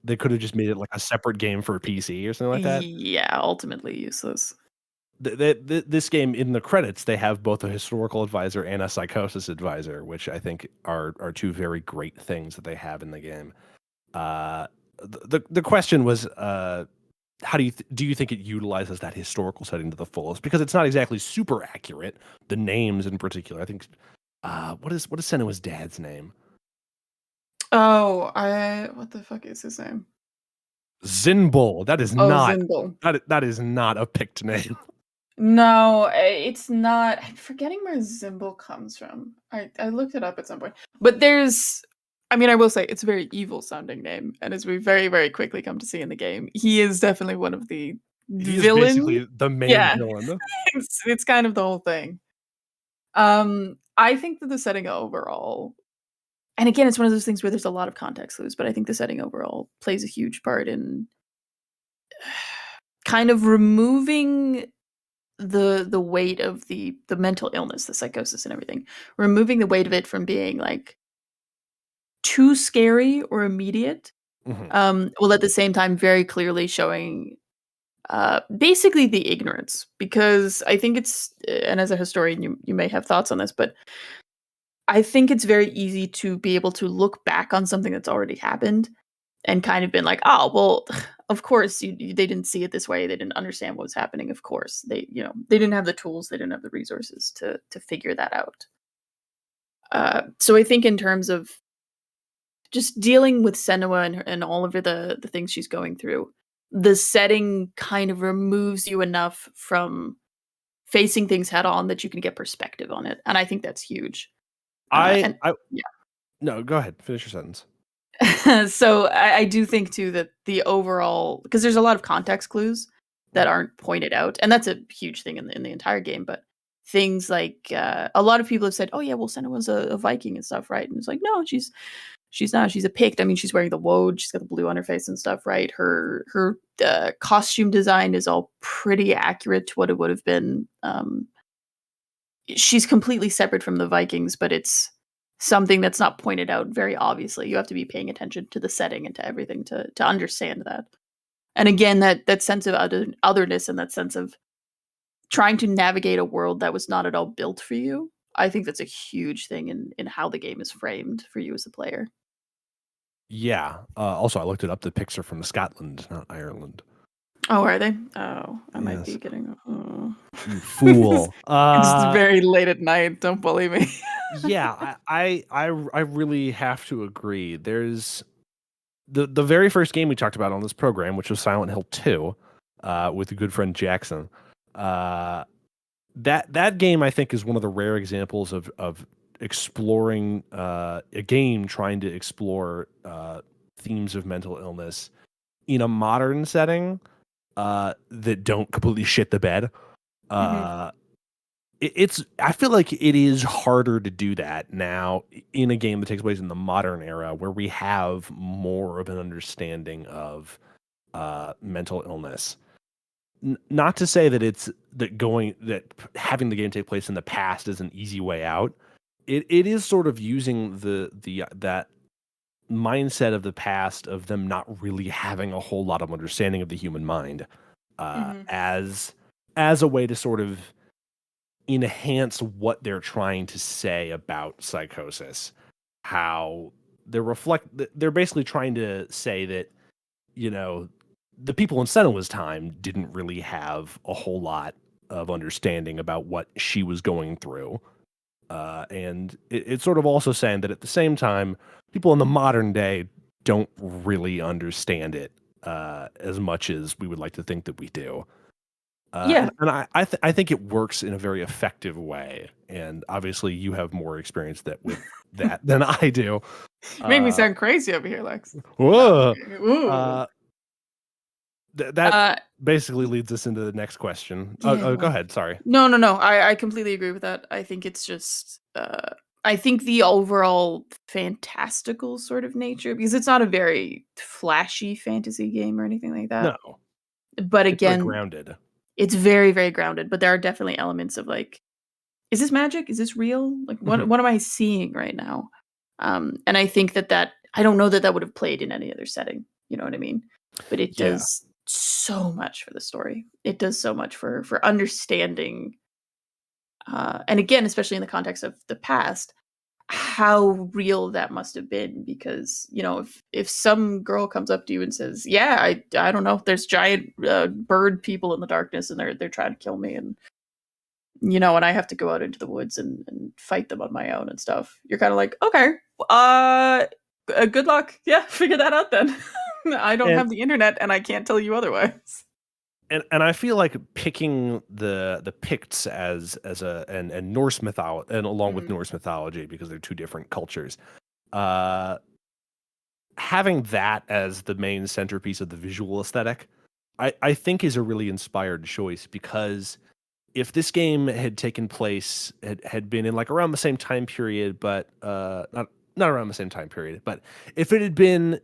they could have just made it like a separate game for PC or something like that. Yeah, ultimately useless. This game in the credits they have both a historical advisor and a psychosis advisor, which I think are two very great things that they have in the game. Uh, the question was, how do you think it utilizes that historical setting to the fullest? Because it's not exactly super accurate. The names in particular, I think. What is Senua's dad's name? Oh, I what the fuck is his name? Zinbul. Oh, Zindel. That is not a picked name. No, it's not. I'm forgetting where Zimble comes from. I looked it up at some point. But I mean, I will say it's a very evil sounding name, and as we very, very quickly come to see in the game, he is definitely one of the He is villain. basically the main Yeah, villain. it's kind of the whole thing. I think that the setting overall, and again, it's one of those things where there's a lot of context clues, but I think the setting overall plays a huge part in kind of removing the weight of the mental illness, the psychosis and everything, removing the weight of it from being like too scary or immediate, Mhm. while at the same time very clearly showing basically the ignorance. Because I think it's and as a historian you may have thoughts on this, but I think it's very easy to be able to look back on something that's already happened and kind of been like, oh well, of course they didn't see it this way, they didn't understand what was happening, of course they, they didn't have the tools, they didn't have the resources to figure that out. So I think in terms of just dealing with Senua and all of the things she's going through, the setting kind of removes you enough from facing things head on that you can get perspective on it, and I think that's huge. I And I yeah. No, go ahead. Finish your sentence. So I do think too that the overall, because there's a lot of context clues that aren't pointed out, and that's a huge thing in the entire game. But things like a lot of people have said, "Oh yeah, well Senna was a Viking and stuff, right?" And it's like, no, she's not. She's a Pict. I mean, she's wearing the woad. She's got the blue on her face and stuff, right? Her costume design is all pretty accurate to what it would have been. She's completely separate from the Vikings, but it's something that's not pointed out very obviously. You have to be paying attention to the setting and to everything to understand that. And again, that sense of otherness and that sense of trying to navigate a world that was not at all built for you. I think that's a huge thing in how the game is framed for you as a player. Yeah. Also, I looked it up. The pics are from Scotland, not Ireland. Oh, are they? Oh, I might be Yes. getting. Oh. You fool. It's very late at night. Don't bully me. Yeah, I really have to agree. There's the very first game we talked about on this program, which was Silent Hill 2, with a good friend Jackson. Uh, that game I think is one of the rare examples of exploring a game trying to explore themes of mental illness in a modern setting that don't completely shit the bed. Mhm. Uh, it's I feel like it is harder to do that now in a game that takes place in the modern era where we have more of an understanding of mental illness. Not to say that it's that having the game take place in the past is an easy way out. It is sort of using the that mindset of the past of them not really having a whole lot of understanding of the human mind Mhm. as a way to sort of enhance what they're trying to say about psychosis. How they're basically trying to say that, you know, the people in Senua's time didn't really have a whole lot of understanding about what she was going through. And it's sort of also saying that at the same time, people in the modern day don't really understand it as much as we would like to think that we do. Yeah. I think it works in a very effective way, and obviously you have more experience with that than I do. You made me Uh, sound crazy over here, Lex. No, I'm whoa, kidding. Ooh. uh, that Uh, basically leads us into the next question. yeah, Go well, ahead. Sorry. no, no, no. I completely agree with that. I think it's just I think the overall fantastical sort of nature, because it's not a very flashy fantasy game or anything like that. No, But it's very again, grounded. it's very, very grounded. But there are definitely elements of like, is this magic? Is this real? Like, Mhm. what am I seeing right now? And I think that I don't know that would have played in any other setting. You know what I mean? But it Yeah, does so much for the story. It does so much for understanding, and again, especially in the context of the past, how real that must have been. Because if some girl comes up to you and says, "Yeah, I don't know, there's giant bird people in the darkness, and they're trying to kill me, and I have to go out into the woods and fight them on my own and stuff," you're kind of like, okay, uh, good luck. Yeah, figure that out then. I don't and have the internet, and I can't tell you otherwise. and I feel like picking the Picts as a and Norse mythology and along with Mm, Norse mythology because they're two different cultures. Uh, Having that as the main centerpiece of the visual aesthetic, I think is a really inspired choice because if this game had taken place had been in like around the same time period, but not around the same time period, but if it had been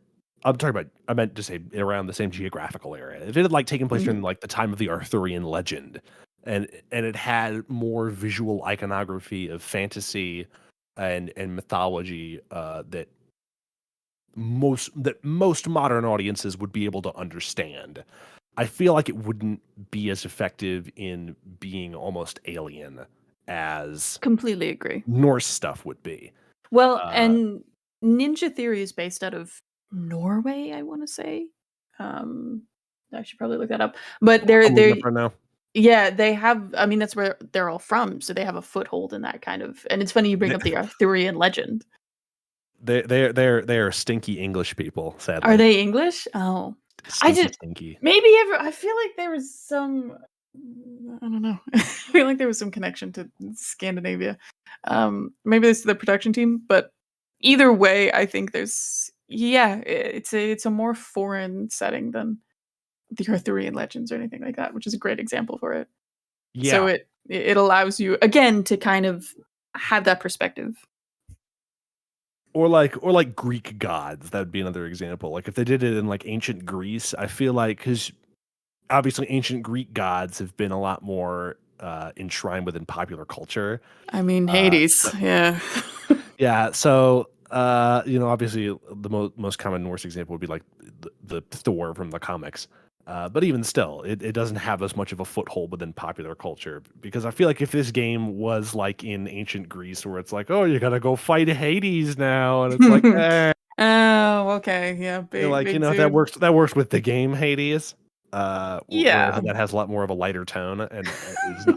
I meant to say around the same geographical area. If it had like taken place mhm. during like the time of the Arthurian legend and it had more visual iconography of fantasy and mythology that most modern audiences would be able to understand. I feel like it wouldn't be as effective in being almost alien as Completely agree. Norse stuff would be. Well, Uh, and Ninja Theory is based out of Norway, I want to say. Um, I should probably look that up. But I'm looking up right now. yeah, they have. I mean, that's where they're all from, so they have a foothold in that kind of. And it's funny you bring They, up the Arthurian legend. they are stinky English people, Are sadly. they English? Oh, I Stinky, just stinky. maybe ever. I feel like there was some. I don't know. I feel like there was some connection to Scandinavia. Maybe it's the production team, but either way, I think there's it's a more foreign setting than the Arthurian legends or anything like that, which is a great example for it. So Yeah, it allows you again to kind of have that perspective. or like Greek gods. That would be another example. Like if they did it in like ancient Greece, I feel like because obviously ancient Greek gods have been a lot more enshrined within popular culture. I mean, So Hades, yeah. yeah, so obviously the most common Norse example would be like the Thor from the comics. But even still, it doesn't have as much of a foothold within popular culture because I feel like if this game was like in ancient Greece, where it's like, oh, you gotta go fight Hades now, and it's like, Oh, okay, yeah, big like big that dude. works with the game Hades, where Yeah. that has a lot more of a lighter tone, and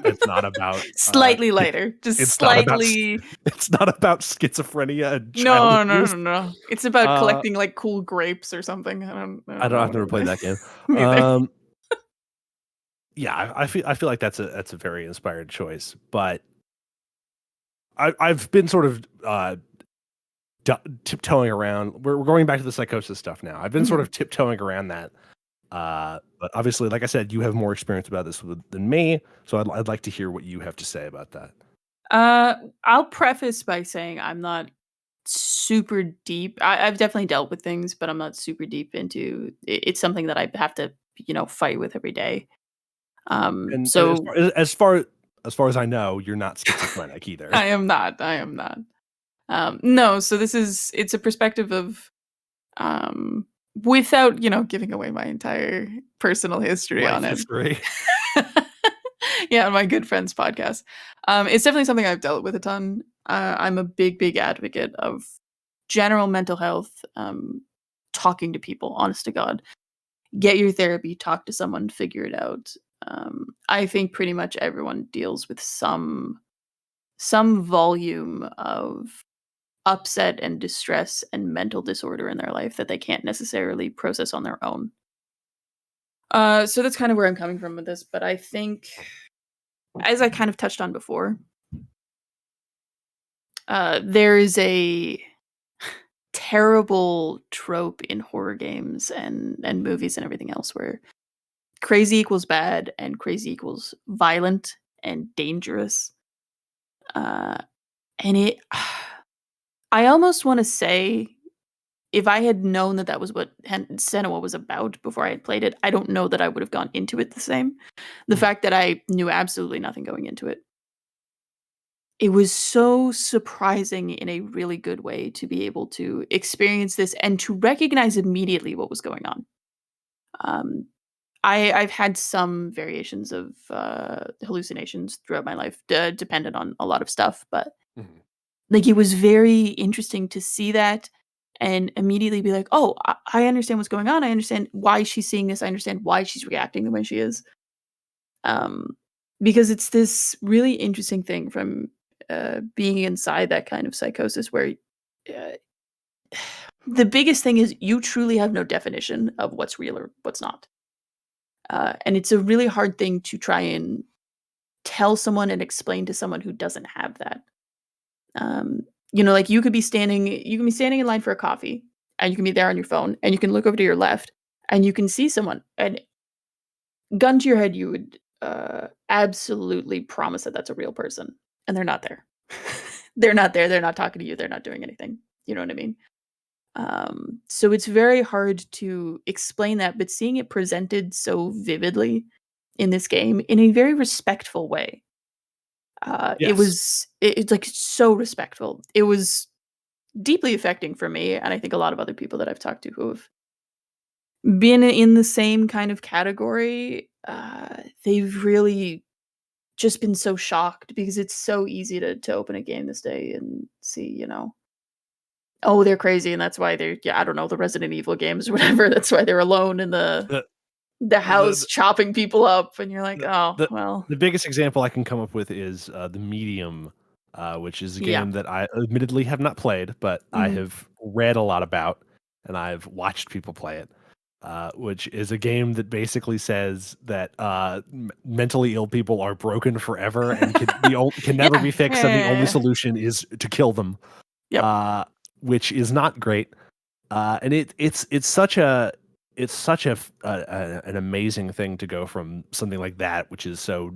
it's not about Slightly lighter, just it's not about slightly. it's not about schizophrenia and child No, no, abuse. no, no. It's about Uh, collecting like cool grapes or something. I I don't don't. know I've what never it played was. that game. Me either. Yeah, I feel like that's a very inspired choice, but I've been sort of tiptoeing around. We're going back to the psychosis stuff now. I've been sort Mhm. of tiptoeing around that. But obviously, like I said, you have more experience about this than me, so I'd like to hear what you have to say about that. Uh, I'll preface by saying I'm not super deep. I've definitely dealt with things, but I'm not super deep into it's something that I have to, fight with every day. And as So far as I know, you're not schizophrenic either. I am not. I am not. No, so it's a perspective of um without, giving away my entire personal history on Life it. history. Yeah, on my good friend's podcast. It's definitely something I've dealt with a ton. I'm a big, big advocate of general mental health, talking to people, honest to God. Get your therapy, talk to someone, figure it out. I think pretty much everyone deals with some volume of upset and distress and mental disorder in their life that they can't necessarily process on their own. So that's kind of where I'm coming from with this, but I think, as I kind of touched on before, there is a terrible trope in horror games and movies and everything else where crazy equals bad and crazy equals violent and dangerous. Uh, and it, I almost want to say, if I had known that that was what Senua was about before I had played it, I don't know that I would have gone into it the same. The Mhm. fact that I knew absolutely nothing going into it, it was so surprising in a really good way to be able to experience this and to recognize immediately what was going on. Um, I've had some variations of hallucinations throughout my life, dependent on a lot of stuff, but Mhm. like it was very interesting to see that and immediately be like, "Oh, I understand what's going on. I understand why she's seeing this. I understand why she's reacting the way she is." Um, because it's this really interesting thing from being inside that kind of psychosis where uh, the biggest thing is you truly have no definition of what's real or what's not. And it's a really hard thing to try and tell someone and explain to someone who doesn't have that. Um, like you can be standing in line for a coffee and you can be there on your phone and you can look over to your left and you can see someone and gun to your head, you would absolutely promise that that's a real person and they're not there. They're not there. They're not talking to you. They're not doing anything. You know what I mean? So it's very hard to explain that, but seeing it presented so vividly in this game in a very respectful way, Yes. it's like so respectful. It was deeply affecting for me, and I think a lot of other people that I've talked to who have been in the same kind of category, they've really just been so shocked because it's so easy to open a game this day and see, Oh, they're crazy, and that's why they're I don't know, the Resident Evil games or whatever. That's why they're alone in The the house the chopping people up, and you're like, the oh the, well, the biggest example I can come up with is the Medium, which is a yeah. game that I admittedly have not played, but I Mhm. have read a lot about, and I've watched people play it. Which is a game that basically says that mentally ill people are broken forever and can never Yeah. be fixed, and the only Eh. solution is to kill them. Yep. uh, which is not great. And it's such an amazing thing to go from something like that, which is so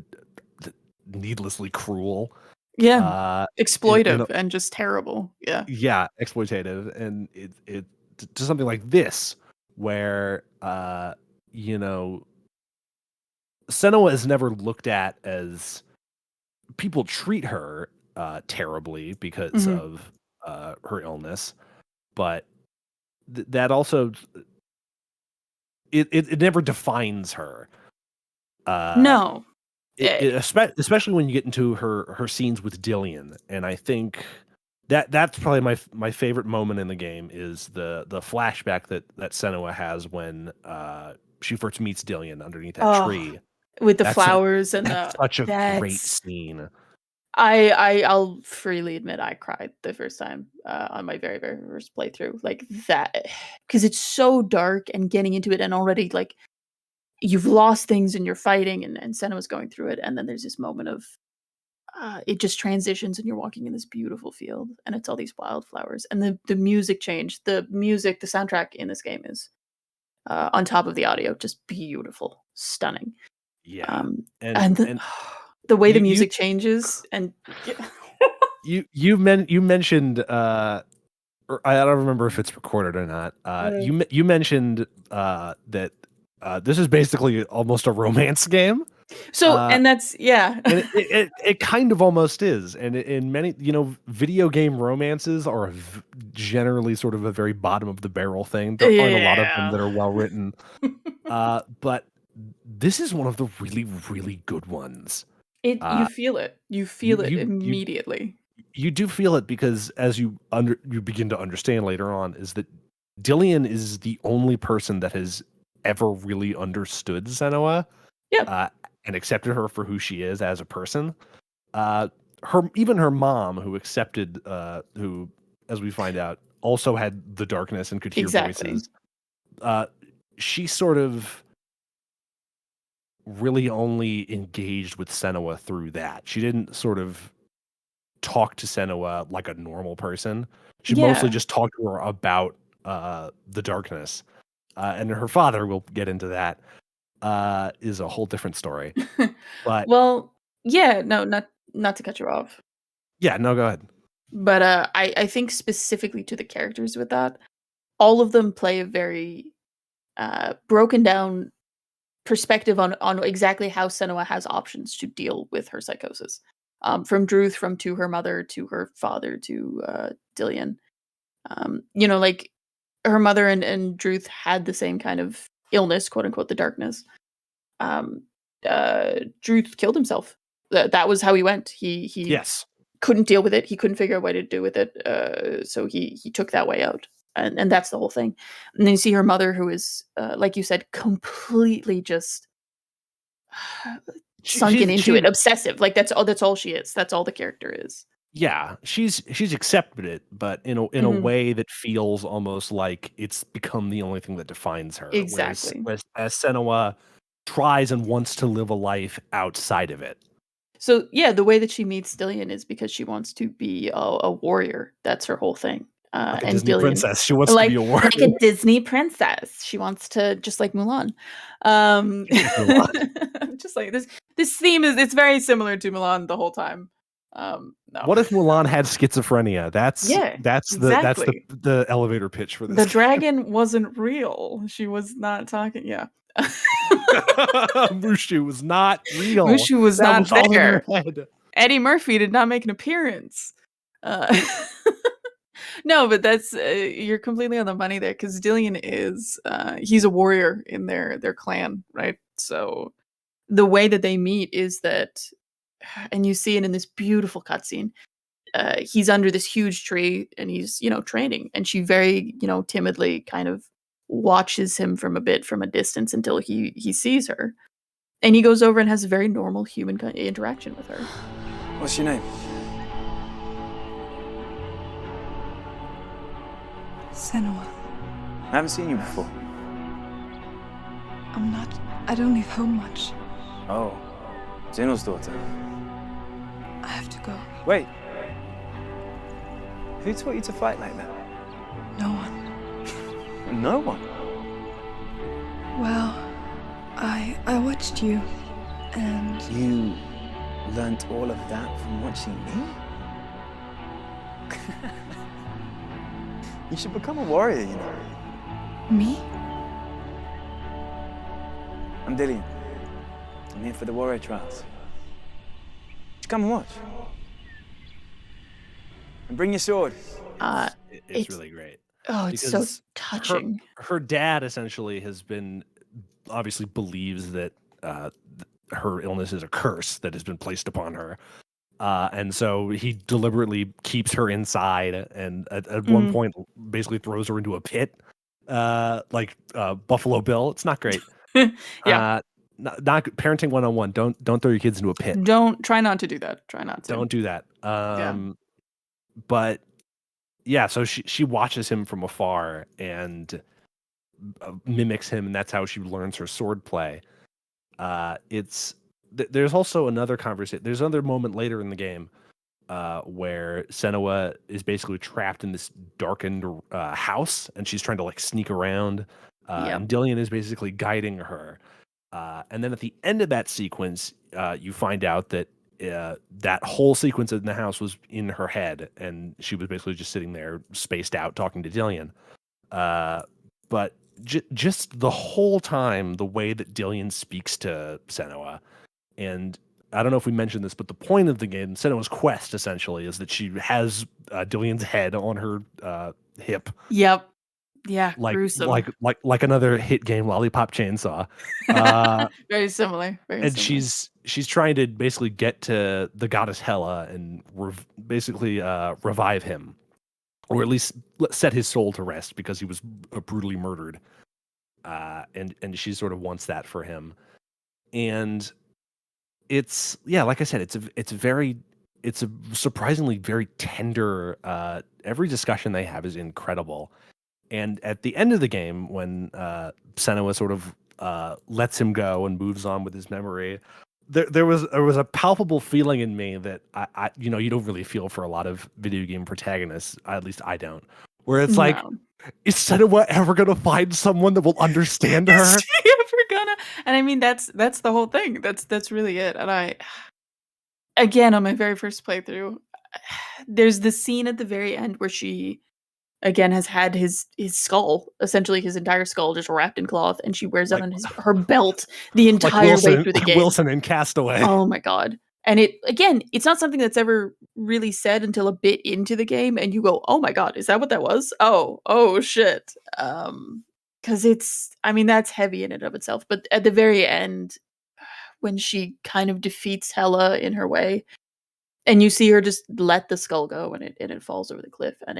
needlessly cruel, Yeah. uh, in a, Exploitive and just terrible. Yeah. yeah, exploitative, and to something like this, where you know, Senua is never looked at as people treat her terribly because Mhm. of her illness, but that also it never defines her. Uh, No. it Eh, especially when you get into her scenes with Dillian, and I think that's probably my favorite moment in the game is the flashback that Senua has when she first meets Dillian underneath that oh, tree. with the That's flowers and that's the such a great that's scene. I'll freely admit I cried the first time, on my very, very first playthrough, like, that because it's so dark and getting into it and already, like, you've lost things and you're fighting and Senna's going through it, and then there's this moment of, it just transitions and you're walking in this beautiful field, and it's all these wildflowers, and the music change, the soundtrack in this game is, on top of the audio, just beautiful, stunning. Yeah, Um, and and and the way the you you music changes and you mentioned or I don't remember if it's recorded or not. Mm. You mentioned that this is basically almost a romance game. So Uh, and that's yeah. and it kind of almost is, and in many, video game romances are generally sort of a very bottom of the barrel thing. There aren't a lot of them Yeah. that are well written, but this is one of the really really good ones. It Uh, you you feel it you you immediately. you do feel it because as you begin to understand later on is that Dillian is the only person that has ever really understood Senua, Yep. uh, and accepted her for who she is as a person. Her mom, who accepted, who, as we find out, also had the darkness and could hear Exactly. voices. Uh, she sort of really only engaged with Senua through that. She didn't sort of talk to Senua like a normal person. She mostly Yeah. just talked to her about the darkness. And her father, we'll get into that, is a whole different story. But Well, yeah, no, not to cut you off, yeah, no, go ahead. but, I think specifically to the characters with that, all of them play a very, broken down perspective on exactly how Senua has options to deal with her psychosis. From Druth, from to her mother, to her father, to, Dillian. Like, her mother and Druth had the same kind of illness, quote unquote, the darkness. Um, Druth killed himself. That was how he went. He Yes. couldn't deal with it. He couldn't figure out what to do with it. So he took that way out, and that's the whole thing. And then you see her mother, who is, like you said, completely just She, sunken she's into she it, obsessive. Like that's all she is. That's all the character is. yeah, she's accepted it, but in a Mhm. way that feels almost like it's become the only thing that defines her. Whereas Exactly. as Senua tries and wants to live a life outside of it. So yeah, the way that she meets Dillian is because she wants to be a warrior. That's her whole thing. Like a And Disney Dillian, princess, she wants to be like a warrior. like a Disney princess, she wants to just like Mulan. Um, Just like Mulan. just like this theme is it's very similar to Mulan the whole time. No, What if Mulan had schizophrenia? That's yeah, that's the that's the exactly. the elevator pitch for The this game. dragon wasn't real. She was not talking. Yeah. Mushu was not real. Mushu was That not was all in her there. head. Eddie Murphy did not make an appearance. Uh, no, but that's you're completely on the money there because Dillian is he's a warrior in their clan, right? So the way that they meet is that, and you see it in this beautiful cutscene. he's under this huge tree and he's, training. And she very, timidly kind of watches him from a distance until he sees her. And he goes over and has a very normal human interaction with her. What's your name? Senua. I haven't seen you before. I don't leave home much. Oh, Zeno's daughter. I have to go. Wait. Who taught you to fight like that? No one. No one. Well, I watched you, and You learnt all of that from watching me? You should become a warrior, you know. me? I'm Dillian. I'm here for the warrior trials. Just come and watch. And bring your sword. It's really great. Oh, it's so Because touching. her dad essentially has been obviously believes that her illness is a curse that has been placed upon her. And so he deliberately keeps her inside and at one point basically throws her into a pit, like Buffalo Bill. It's not great. Yeah. Not parenting 101. Don't throw your kids into a pit. Try not to do that. Try not to. Don't do that. Yeah. But yeah, so she watches him from afar and mimics him, and that's how she learns her sword play. There's also another conversation. There's another moment later in the game where Senua is basically trapped in this darkened house, and she's trying to like sneak around, and Dillian is basically guiding her. And then at the end of that sequence, you find out that that whole sequence in the house was in her head, and she was basically just sitting there, spaced out, talking to Dillian. But just the whole time, the way that Dillian speaks to Senua, and I don't know if we mentioned this, but the point of the game, Senua's quest, essentially, is that she has Dillian's head on her hip. Yep. Yeah. Like, Gruesome. like another hit game, Lollipop Chainsaw. Very similar. And similar. she's trying to basically get to the goddess Hela and basically revive him, or at least set his soul to rest because he was brutally murdered. And she sort of wants that for him. And it's, yeah, like I said, it's a surprisingly very tender. Every discussion they have is incredible. And at the end of the game, when Senua sort of lets him go and moves on with his memory, there was a palpable feeling in me that I you don't really feel for a lot of video game protagonists. At least I don't. Where it's like, is Senua ever gonna find someone that will understand her? Is she ever gonna? And I mean, that's the whole thing. That's really it. And again, on my very first playthrough, there's the scene at the very end where she again has had his skull, essentially his entire skull, just wrapped in cloth, and she wears it on her belt the entire way through the game. Wilson in Castaway. Oh my god. And it's not something that's ever really said until a bit into the game, and you go, oh my god, is that what that was? Oh shit. Because that's heavy in and of itself. But at the very end, when she kind of defeats Hela in her way, and you see her just let the skull go, and it falls over the cliff, and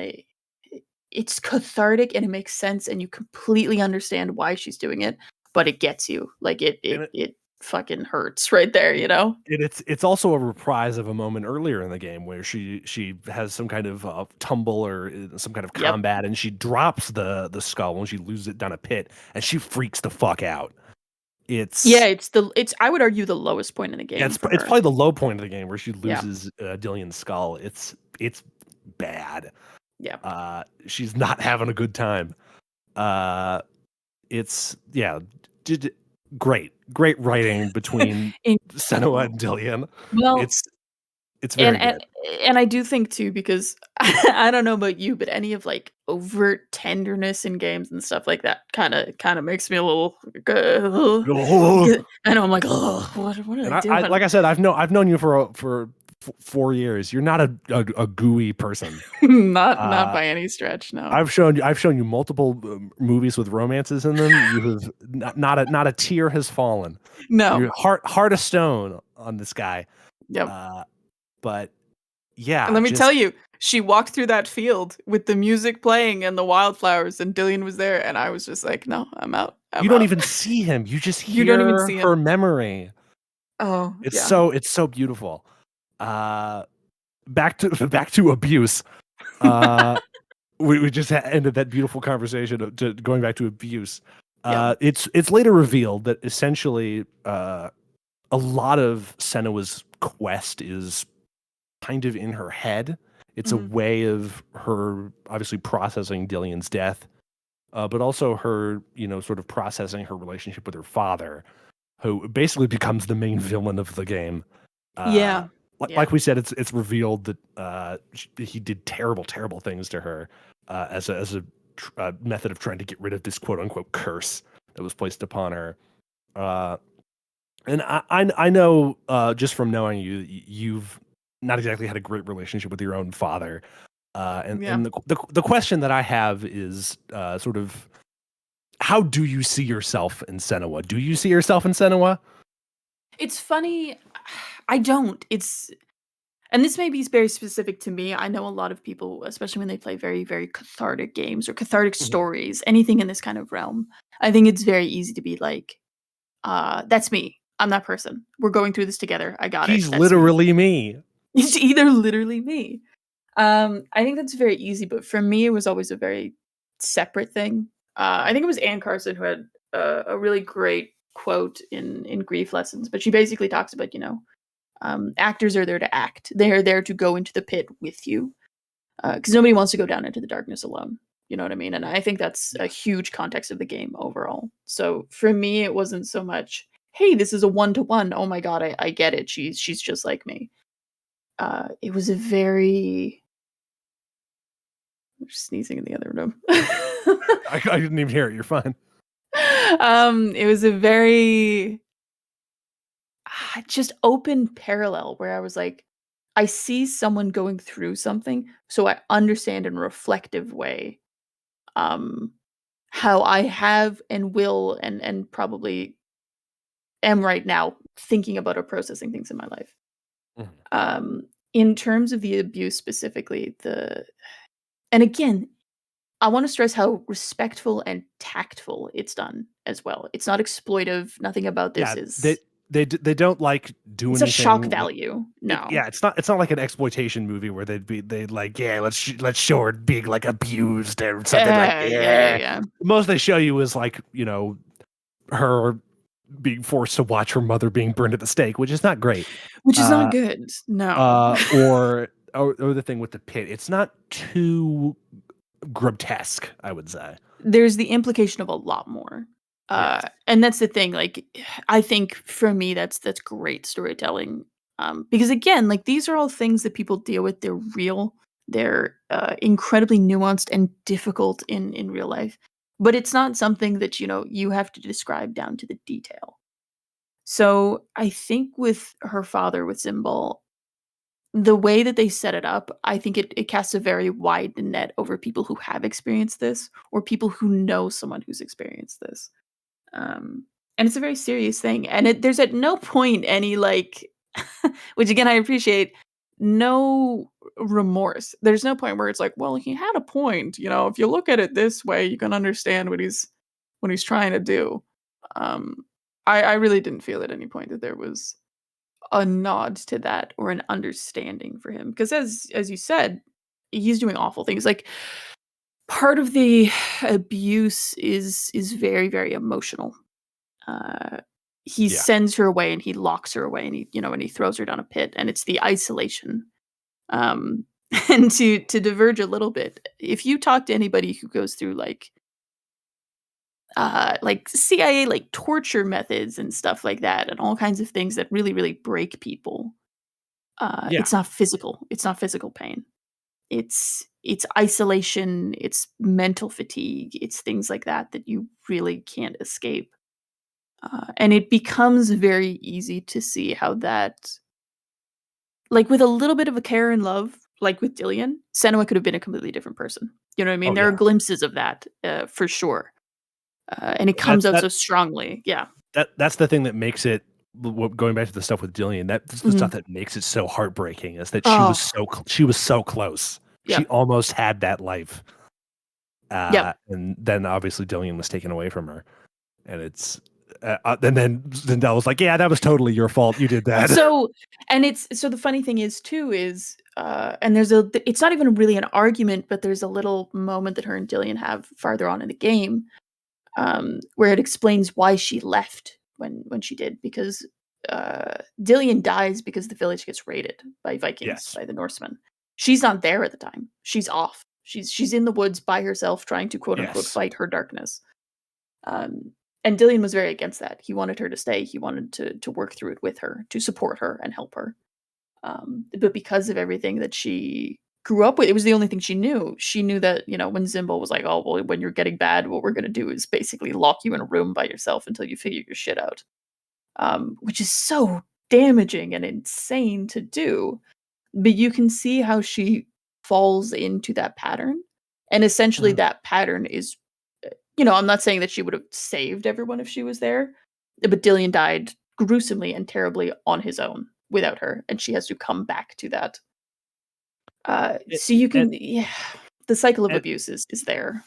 it's cathartic and it makes sense, and you completely understand why she's doing it, but it gets you. Like it fucking hurts right there, It's also a reprise of a moment earlier in the game where she has some kind of tumble or some kind of combat, and she drops the skull and she loses it down a pit, and she freaks the fuck out. It's I would argue the lowest point in the game. Yeah, it's probably the low point of the game where she loses Dillian's skull. It's bad. Yeah. She's not having a good time. It's great writing between Senua and Dillian. Well, it's very good. And I do think too, because I don't know about you, but any of like overt tenderness in games and stuff like that kind of makes me a little. I know, I'm like, oh, what are they doing? Like I said, I've known you for 4 years. You're not a gooey person. not by any stretch. No, I've shown you multiple movies with romances in them. You have not a tear has fallen. No, Your heart of stone on this guy. Yep. But yeah, And let me just tell you, she walked through that field with the music playing and the wildflowers, and Dillian was there, and I was just like, "No, I'm out. you I'm don't out." even see him. You just You don't even hear see her him. memory. Oh, It's yeah. so beautiful. Back to back to abuse. Uh, we just ended that beautiful conversation to going back to abuse. Yeah. It's later revealed that essentially a lot of Senua's quest is kind of in her head. It's a Mhm. way of her obviously processing Dillian's death, but also her, sort of processing her relationship with her father, who basically becomes the main villain of the game. Uh, Yeah. like, Yeah. like we said, it's revealed that he did terrible things to her as a method of trying to get rid of this quote unquote curse that was placed upon her. And I know just from knowing you, you've not exactly had a great relationship with your own father. And Yeah. and the question that I have is sort of, how do you see yourself in Senua? Do you see yourself in Senua? It's funny. I don't. And this may be very specific to me. I know a lot of people, especially when they play very, very cathartic games or cathartic Mhm. stories, anything in this kind of realm. I think it's very easy to be like, that's me. I'm that person. We're going through this together. I got it. He's That's me. literally me. It's either literally me. I think that's very easy, but for me, it was always a very separate thing. I think it was Anne Carson who had a really great quote in Grief Lessons, but she basically talks about, actors are there to act. They are there to go into the pit with you, because nobody wants to go down into the darkness alone. You know what I mean? And I think that's a Yeah. huge context of the game overall. So for me, it wasn't so much, hey, this is a 1-to-1. Oh my god, I get it. She's just like me. It was a very I'm just sneezing in the other room. I didn't even hear it. You're fine. It was a very just open parallel where I was like, I see someone going through something, so I understand in a reflective way, um, how I have and will and probably am right now thinking about or processing things in my life. Mhm. In terms of the abuse specifically, and again, I want to stress how respectful and tactful it's done as well. It's not exploitive. Nothing about this Yeah, they is. they don't like do It's a shock anything. value. No. Yeah, it's not like an exploitation movie where they'd like, yeah, let's show her being like abused or something like, yeah. Yeah. Most they show you is like, her being forced to watch her mother being burned at the stake, which is not great. Which is not Uh, good. No. or the thing with the pit, it's not too grotesque, I would say. There's the implication of a lot more. Yes. And that's the thing. Like, I think for me, that's great storytelling. Because again, like these are all things that people deal with. They're real. They're incredibly nuanced and difficult in real life. But it's not something that you have to describe down to the detail. So I think with her father, with Zimbal, the way that they set it up, I think it casts a very wide net over people who have experienced this or people who know someone who's experienced this. Um, and it's a very serious thing. And there's at no point any like, which again I appreciate, no remorse. There's no point where it's like, well, he had a point. If you look at it this way, you can understand what he's trying to do. Um, I really didn't feel at any point that there was a nod to that or an understanding for him because as you said, he's doing awful things. Like part of the abuse is very very emotional. uh he Yeah. sends her away and he locks her away and he throws her down a pit, and it's the isolation. um and to diverge a little bit, if you talk to anybody who goes through like CIA like torture methods and stuff like that and all kinds of things that really really break people, Yeah. it's not physical. It's not physical pain. It's isolation. It's mental fatigue. It's things like that you really can't escape. And it becomes very easy to see how that, like with a little bit of a care and love, like with Dillian, Senua could have been a completely different person. You know what I mean? Oh There are yeah. glimpses of that for sure, and it That comes out that so strongly. Yeah, that's the thing that makes it going back to the stuff with Dillian, that's the Mhm. stuff that makes it so heartbreaking is that Oh. she was so close. She Yep. almost had that life. Yep. And then obviously Dillian was taken away from her. And it's and then Zendel was like, yeah, that was totally your fault. You did that. So the funny thing is too is and it's not even really an argument, but there's a little moment that her and Dillian have farther on in the game, where it explains why she left when she did, because Dillian dies because the village gets raided by Vikings, Yes. by the Norsemen. She's not there at the time. She's off. She's in the woods by herself trying to quote unquote Yes. fight her darkness. And Dillian was very against that. He wanted her to stay. He wanted to work through it with her, to support her and help her. But because of everything that she grew up with, it was the only thing she knew. She knew that, when Zimble was like, oh, well, when you're getting bad, what we're going to do is basically lock you in a room by yourself until you figure your shit out. Which is so damaging and insane to do. But you can see how she falls into that pattern. And essentially that pattern is, I'm not saying that she would have saved everyone if she was there, but Dillian died gruesomely and terribly on his own without her, and she has to come back to that. So you can, the cycle of abuse is there.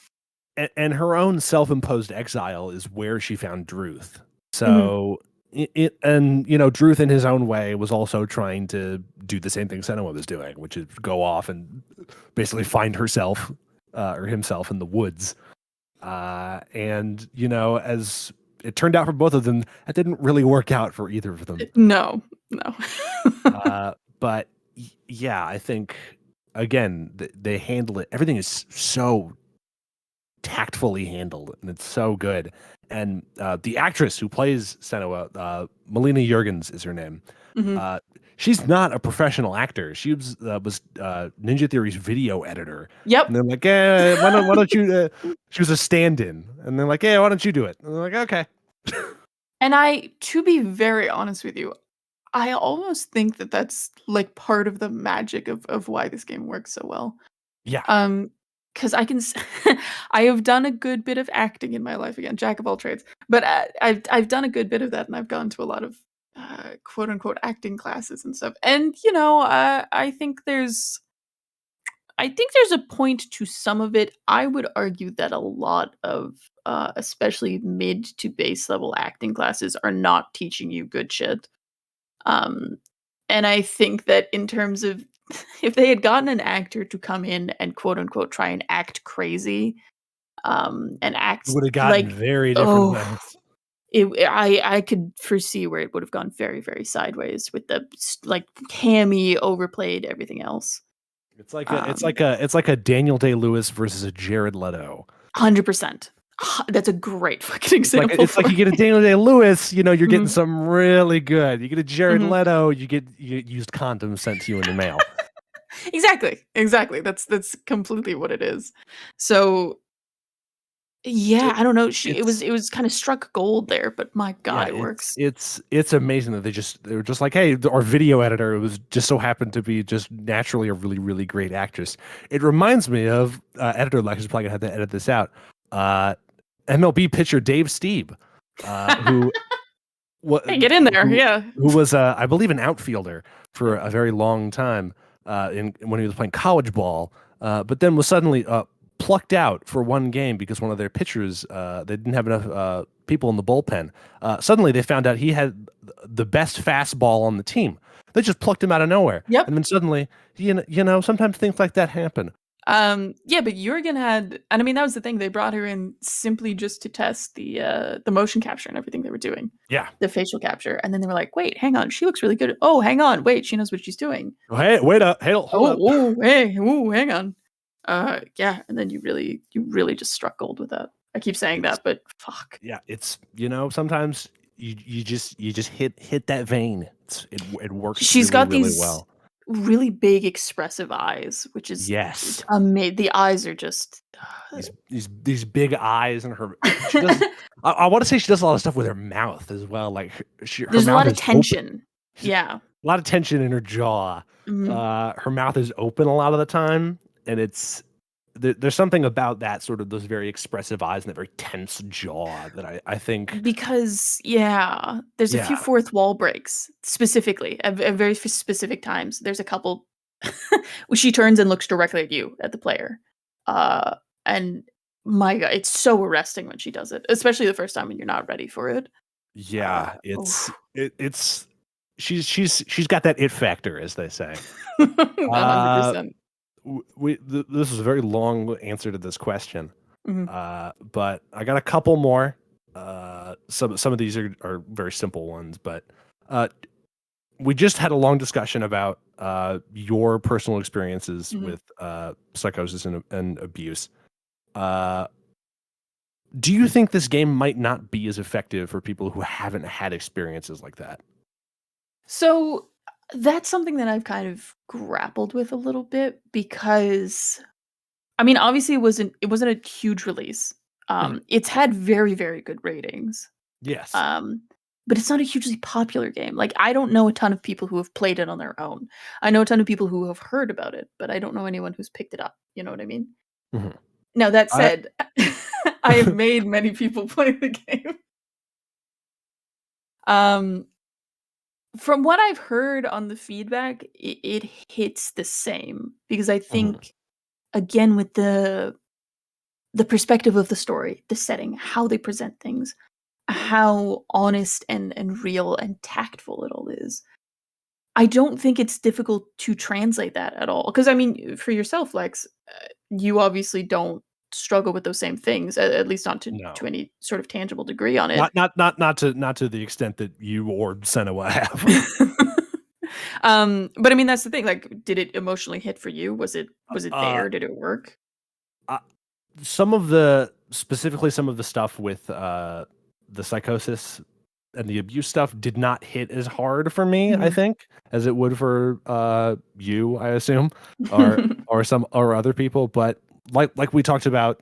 And her own self-imposed exile is where she found Druth. Mhm. So Druth in his own way was also trying to do the same thing Senua was doing, which is go off and basically find herself or himself in the woods. And as it turned out for both of them, that didn't really work out for either of them. No. But yeah, I think again they handle it. Everything is so tactfully handled, and it's so good. And the actress who plays Senua, Melina Jurgens is her name. Mhm. She's not a professional actor. She was Ninja Theory's video editor. Yep. And they're like, why don't you? She was a stand-in, and they're like, why don't you do it? And they're like, okay. And to be very honest with you, I almost think that that's like part of the magic of why this game works so well. Yeah. Because I have done a good bit of acting in my life, again, jack of all trades, but I've done a good bit of that, and I've gone to a lot of quote unquote acting classes and stuff. And I think there's a point to some of it. I would argue that a lot of especially mid to base level acting classes are not teaching you good shit. And I think that in terms of if they had gotten an actor to come in and quote unquote try and act crazy, and act It would have gotten like, very different things. I could foresee where it would have gone very, very sideways with the like hammy, overplayed everything else. It's like a Daniel Day-Lewis versus a Jared Leto. 100%. That's a great fucking example. It's like you get a Daniel Day-Lewis, you're getting Mhm. some really good. You get a Jared Mhm. Leto, you get used condoms sent to you in the mail. Exactly. That's completely what it is. So yeah, I don't know. It was kind of struck gold there, but my God, Yeah, it works. it's amazing that they were just like, hey, our video editor, it was just so happened to be just naturally a really, really great actress. It reminds me of editor Lex is probably gonna have to edit this out. MLB pitcher Dave Stieb, who Hey, get in there, yeah. who was I believe an outfielder for a very long time when he was playing college ball, but then was suddenly plucked out for one game because one of their pitchers they didn't have enough people in the bullpen. Suddenly they found out he had the best fastball on the team. They just plucked him out of nowhere. Yep. And then suddenly, sometimes things like that happen. Yeah, but Jurgen had, and I mean that was the thing. They brought her in simply just to test the motion capture and everything they were doing. Yeah. The facial capture, and then they were like, "Wait, hang on, she looks really good. Oh, hang on, wait, she knows what she's doing. Hey, wait up, hold up. Oh, hey, ooh, hang on. Yeah, and then you really just struck gold with that. I keep saying that, but fuck. Yeah, it's sometimes you just hit that vein. It works. She's really, got really these well. really big expressive eyes, which is Yes. amazing. The eyes are just These big eyes and her. She does. I want to say she does a lot of stuff with her mouth as well. Like her there's a mouth lot of is tension. open. Yeah. A lot of tension in her jaw. Mhm. Her mouth is open a lot of the time, and it's there's something about that sort of those very expressive eyes and that very tense jaw that I think Because there's a few yeah fourth wall breaks specifically at very specific times. There's a couple where she turns and looks directly at you, at the player, and my god, it's so arresting when she does it, especially the first time when you're not ready for it. yeah Oof. it's she's got that it factor, as they say. 100%. This is a very long answer to this question, Mhm. but I got a couple more. Some of these are very simple ones, but we just had a long discussion about your personal experiences Mhm. with psychosis and abuse. Do you think this game might not be as effective for people who haven't had experiences like that? So that's something that I've kind of grappled with a little bit because I mean, obviously it wasn't a huge release. Mhm. It's had very, very good ratings. Yes. Um, but it's not a hugely popular game. Like I don't know a ton of people who have played it on their own. I know a ton of people who have heard about it, but I don't know anyone who's picked it up. You know what I mean? Mhm. Now that I said, I have made many people play the game. Um, from what I've heard on the feedback, it hits the same because I Mhm. think again with the perspective of the story, the setting, how they present things, how honest and real and tactful it all is. I don't think it's difficult to translate that at all. Because I mean, for yourself, Lex, you obviously don't struggle with those same things, at least not to No. any sort of tangible degree on it. Not to the extent that you or Senua have. But I mean, that's the thing. Like, did it emotionally hit for you? Was it Uh, there? Did it work? uh, specifically some of the stuff with the psychosis and the abuse stuff did not hit as hard for me, I Mhm. think, as it would for you, I assume, or or other people. But like we talked about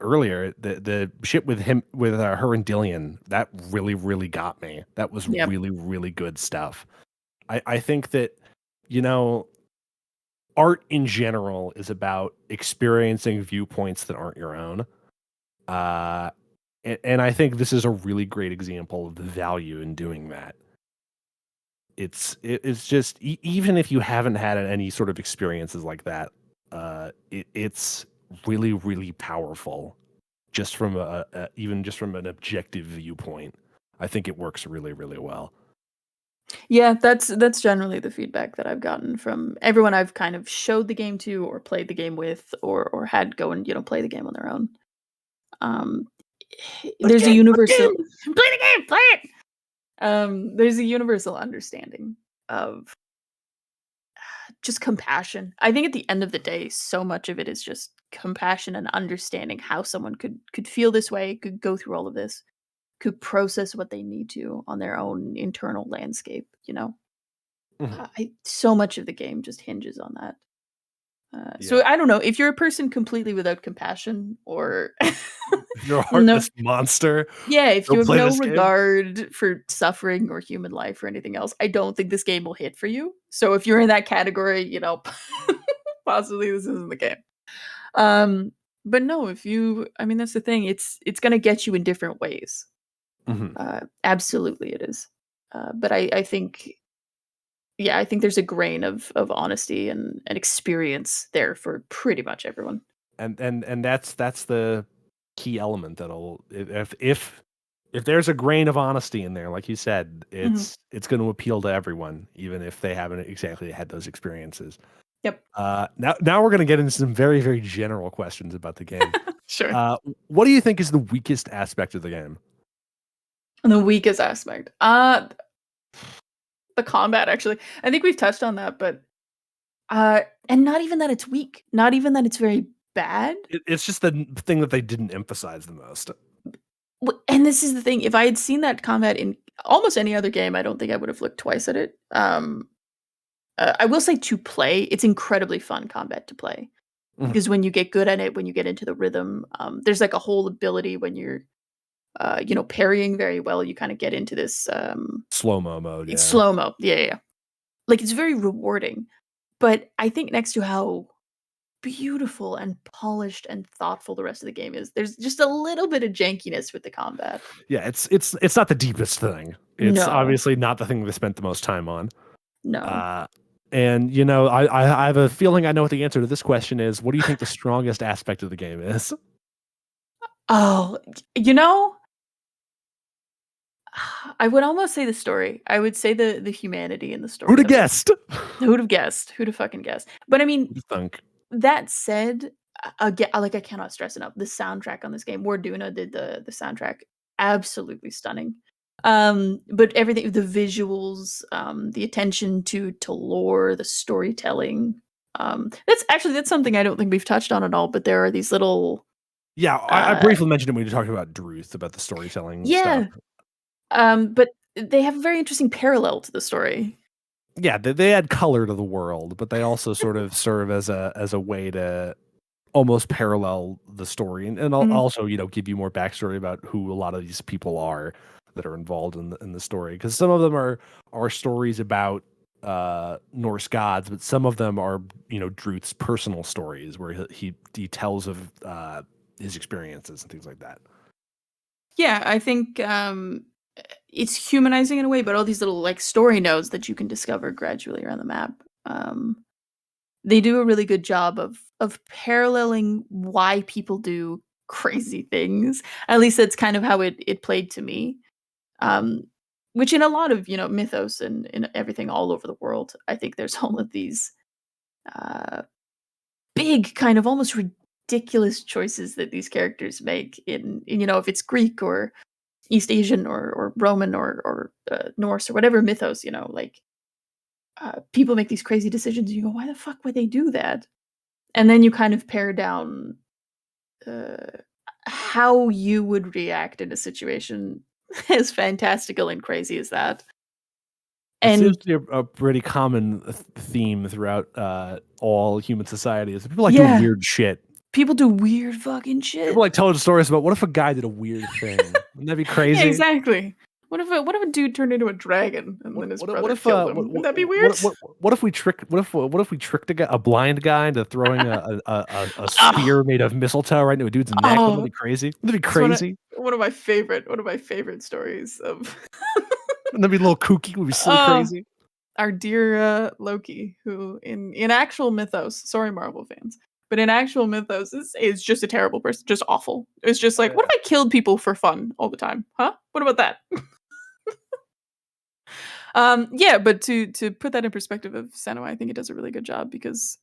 earlier, the shit with him with her and Dillian, that really got me. That was Yep. really good stuff. I think that, you know, art in general is about experiencing viewpoints that aren't your own. Uh, and I think this is a really great example of the value in doing that. It's just even if you haven't had any sort of experiences like that, it's really powerful just from even just from an objective viewpoint. I think it works really well. Yeah, that's generally the feedback that I've gotten from everyone I've kind of showed the game to or played the game with or had go and, play the game on their own. Um, there's a universal play the game, play it. There's a universal understanding of just compassion. I think at the end of the day, so much of it is just compassion and understanding how someone could feel this way, could go through all of this, could process what they need to on their own internal landscape, you know? Mhm. So much of the game just hinges on that. So Yeah. I don't know if you're a person completely without compassion or If you're a no, heartless monster, yeah, if you don't have play no this game. regard for suffering or human life or anything else, I don't think this game will hit for you. So if you're in that category, possibly this isn't the game. Um, but no, I mean, that's the thing. It's gonna get you in different ways. Mhm. Absolutely, it is. But I think yeah, I think there's a grain of honesty and experience there for pretty much everyone. And that's the key element that'll if there's a grain of honesty in there, like you said, Mhm. it's going to appeal to everyone, even if they haven't exactly had those experiences. Yep. Now we're going to get into some very general questions about the game. Sure. What do you think is the weakest aspect of the game? And the weakest aspect. The combat actually. I think we've touched on that, but and not even that it's weak, not even that it's very bad. It's just the thing that they didn't emphasize the most. And this is the thing, if I had seen that combat in almost any other game, I don't think I would have looked twice at it. I will say to play, it's incredibly fun combat to play Mhm. because when you get good at it, when you get into the rhythm, there's like a whole ability when you're, parrying very well. You kind of get into this Slow-mo mode, it's yeah. slow mo. Yeah, yeah, yeah. Like it's very rewarding. But I think next to how beautiful and polished and thoughtful the rest of the game is. There's just a little bit of jankiness with the combat. Yeah, it's not the deepest thing. It's No. obviously not the thing they spent the most time on. No. And you know, I have a feeling I know what the answer to this question is. What do you think the strongest aspect of the game is? Oh, you know, I would almost say the story. I would say the humanity in the story. Who'd have of it. guessed? Who'd have guessed? Who'd have fucking guessed? But I mean, Who'd have thunk? that said, again, like I cannot stress enough, the soundtrack on this game. Warduna did the soundtrack, absolutely stunning. But everything, the visuals, the attention to lore, the storytelling. That's something I don't think we've touched on at all. But there are these little, Yeah, I briefly mentioned it when you talked about Druth, about the storytelling yeah. stuff. But they have a very interesting parallel to the story. Yeah, they add color to the world, but they also sort of serve as a way to almost parallel the story and Mhm. also, you know, give you more backstory about who a lot of these people are that are involved in the story. Because some of them are stories about Norse gods, but some of them are, you know, Druth's personal stories where he tells of his experiences and things like that. Yeah, I think it's humanizing in a way, but all these little like story nodes that you can discover gradually around the map. They do a really good job of paralleling why people do crazy things. At least that's kind of how it played to me. Which in a lot of, you know, mythos and in everything all over the world, I think there's all of these big kind of almost ridiculous choices that these characters make in you know, if it's Greek or East Asian or Roman or Norse or whatever mythos, you know, like people make these crazy decisions. And you go, why the fuck would they do that? And then you kind of pare down how you would react in a situation as fantastical and crazy as that. It And seems to be a pretty common theme throughout all human society is people like Yeah. doing weird shit. people do weird fucking shit. People like telling stories about what if a guy did a weird thing? Wouldn't that be crazy? Yeah, exactly. What if a dude turned into a dragon and then his brother killed him? Wouldn't that be weird? What if we tricked a blind guy into throwing a spear made of mistletoe right into a dude's neck? Wouldn't that be crazy? Wouldn't that be It's one of- crazy? One of my favorite stories of Wouldn't that be a little kooky? Would be silly Oh. crazy? our dear Loki, who in actual mythos, sorry Marvel fans, but in actual mythos is just a terrible person, just awful. It's just like, what if I killed people for fun all the time? Huh? What about that? Yeah, but to put that in perspective of Senua, I think it does a really good job because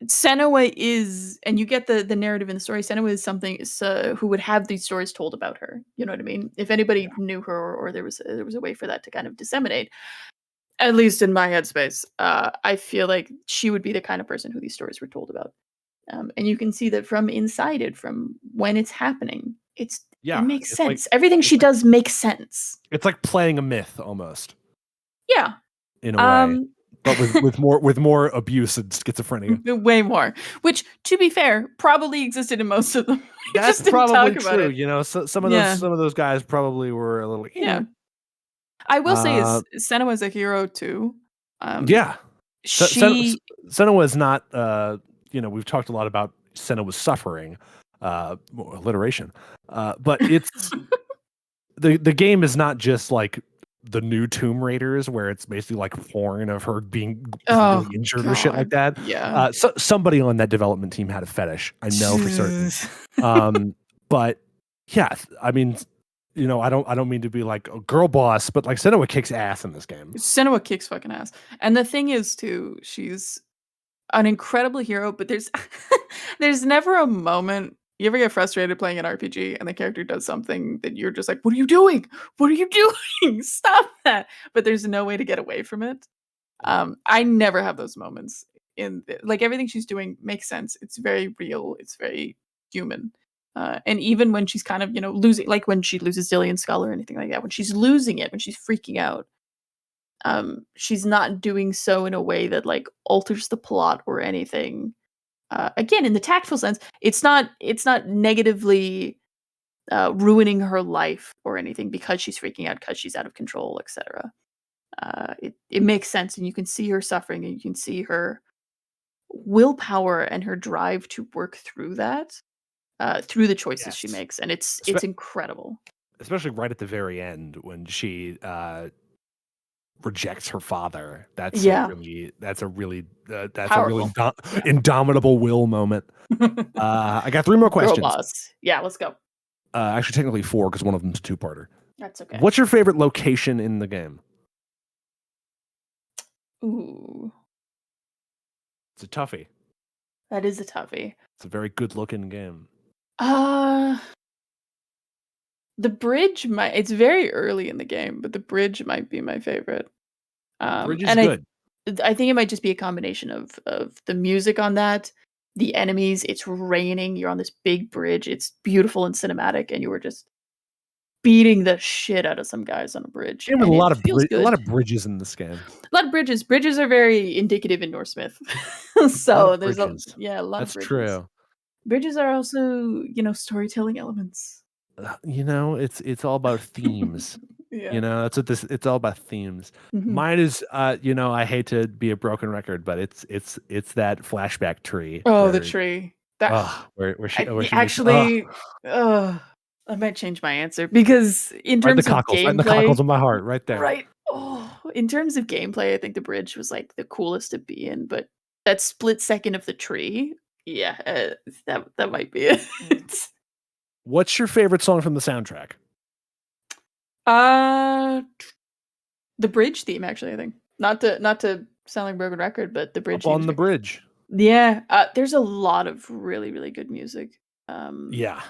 Senua is, and you get the narrative in the story. Senua is something who would have these stories told about her. You know what I mean? If anybody knew her, or there was a way for that to kind of disseminate, at least in my headspace, I feel like she would be the kind of person who these stories were told about. And you can see that from inside it, from when it's happening, it makes it's sense. Everything she does makes sense. It's like playing a myth almost Yeah. in a way, but with more abuse and schizophrenia. Way more. Which, to be fair, probably existed in most of them. We That's just didn't probably talk about true. it. You know, some of Yeah. those guys probably were a little. Yeah. I will say Senua is a hero too. Yeah. She Senua is not. You know, we've talked a lot about Senua's suffering, alliteration, but it's the game is not just like the new Tomb Raiders where it's basically like porn of her being really injured or shit like that. Yeah. So somebody on that development team had a fetish. I know for certain. But yeah, I mean, you know, I don't mean to be like a girl boss, but like Senua kicks ass in this game. Senua kicks fucking ass. And the thing is too, she's an incredible hero, but there's there's never a moment you ever get frustrated playing an RPG and the character does something that you're just like, what are you doing? What are you doing? Stop that. But there's no way to get away from it. I never have those moments like everything she's doing makes sense. It's very real. It's very human. And even when she's kind of, you know, losing, like when she loses Dillian's skull or anything like that, when she's losing it, when she's freaking out, she's not doing so in a way that like alters the plot or anything. Again, in the tactful sense, it's not negatively ruining her life or anything because she's freaking out, because she's out of control, etc. It makes sense, and you can see her suffering, and you can see her willpower and her drive to work through that, through the choices she Yes. makes, and it's Espe- incredible. Especially right at the very end when she rejects her father. That's Yeah. a really Powerful. indomitable will moment. I got 3 more Girl questions. boss. Yeah, let's go. Actually, technically 4 because one of them's a 2-parter. That's okay. What's your favorite location in the game? Ooh, It's a toughie. that is a toughie. It's a very good looking game. Uh the bridge might it's very early in the game, but the bridge might be my favorite. Bridge is And good. I think it might just be a combination of the music on that, the enemies, it's raining, you're on this big bridge, it's beautiful and cinematic, and you were just beating the shit out of some guys on a bridge, And with and a it lot of feels good. a lot of bridges in this game. A lot of bridges. Bridges are very indicative in North Smith. A So lot of there's a bridges. yeah, a lot of That's bridges. true. Bridges are also, storytelling elements. It's all about themes. Yeah. That's what it's all about themes. Mhm. Mine is I hate to be a broken record, but it's that flashback tree. Oh, the where, tree. That where she meets, actually, I might change my answer because in right in the terms of cockles, right in the gameplay, cockles of my heart, right there. right? Oh, in terms of gameplay, I think the bridge was like the coolest to be in, but that split second of the tree, yeah, that might be it. What's your favorite song from the soundtrack? Uh, the bridge theme, actually, I think. Not to sound like a broken record, but the bridge Up theme. on the bridge. Yeah, there's a lot of really, really good music. Yeah.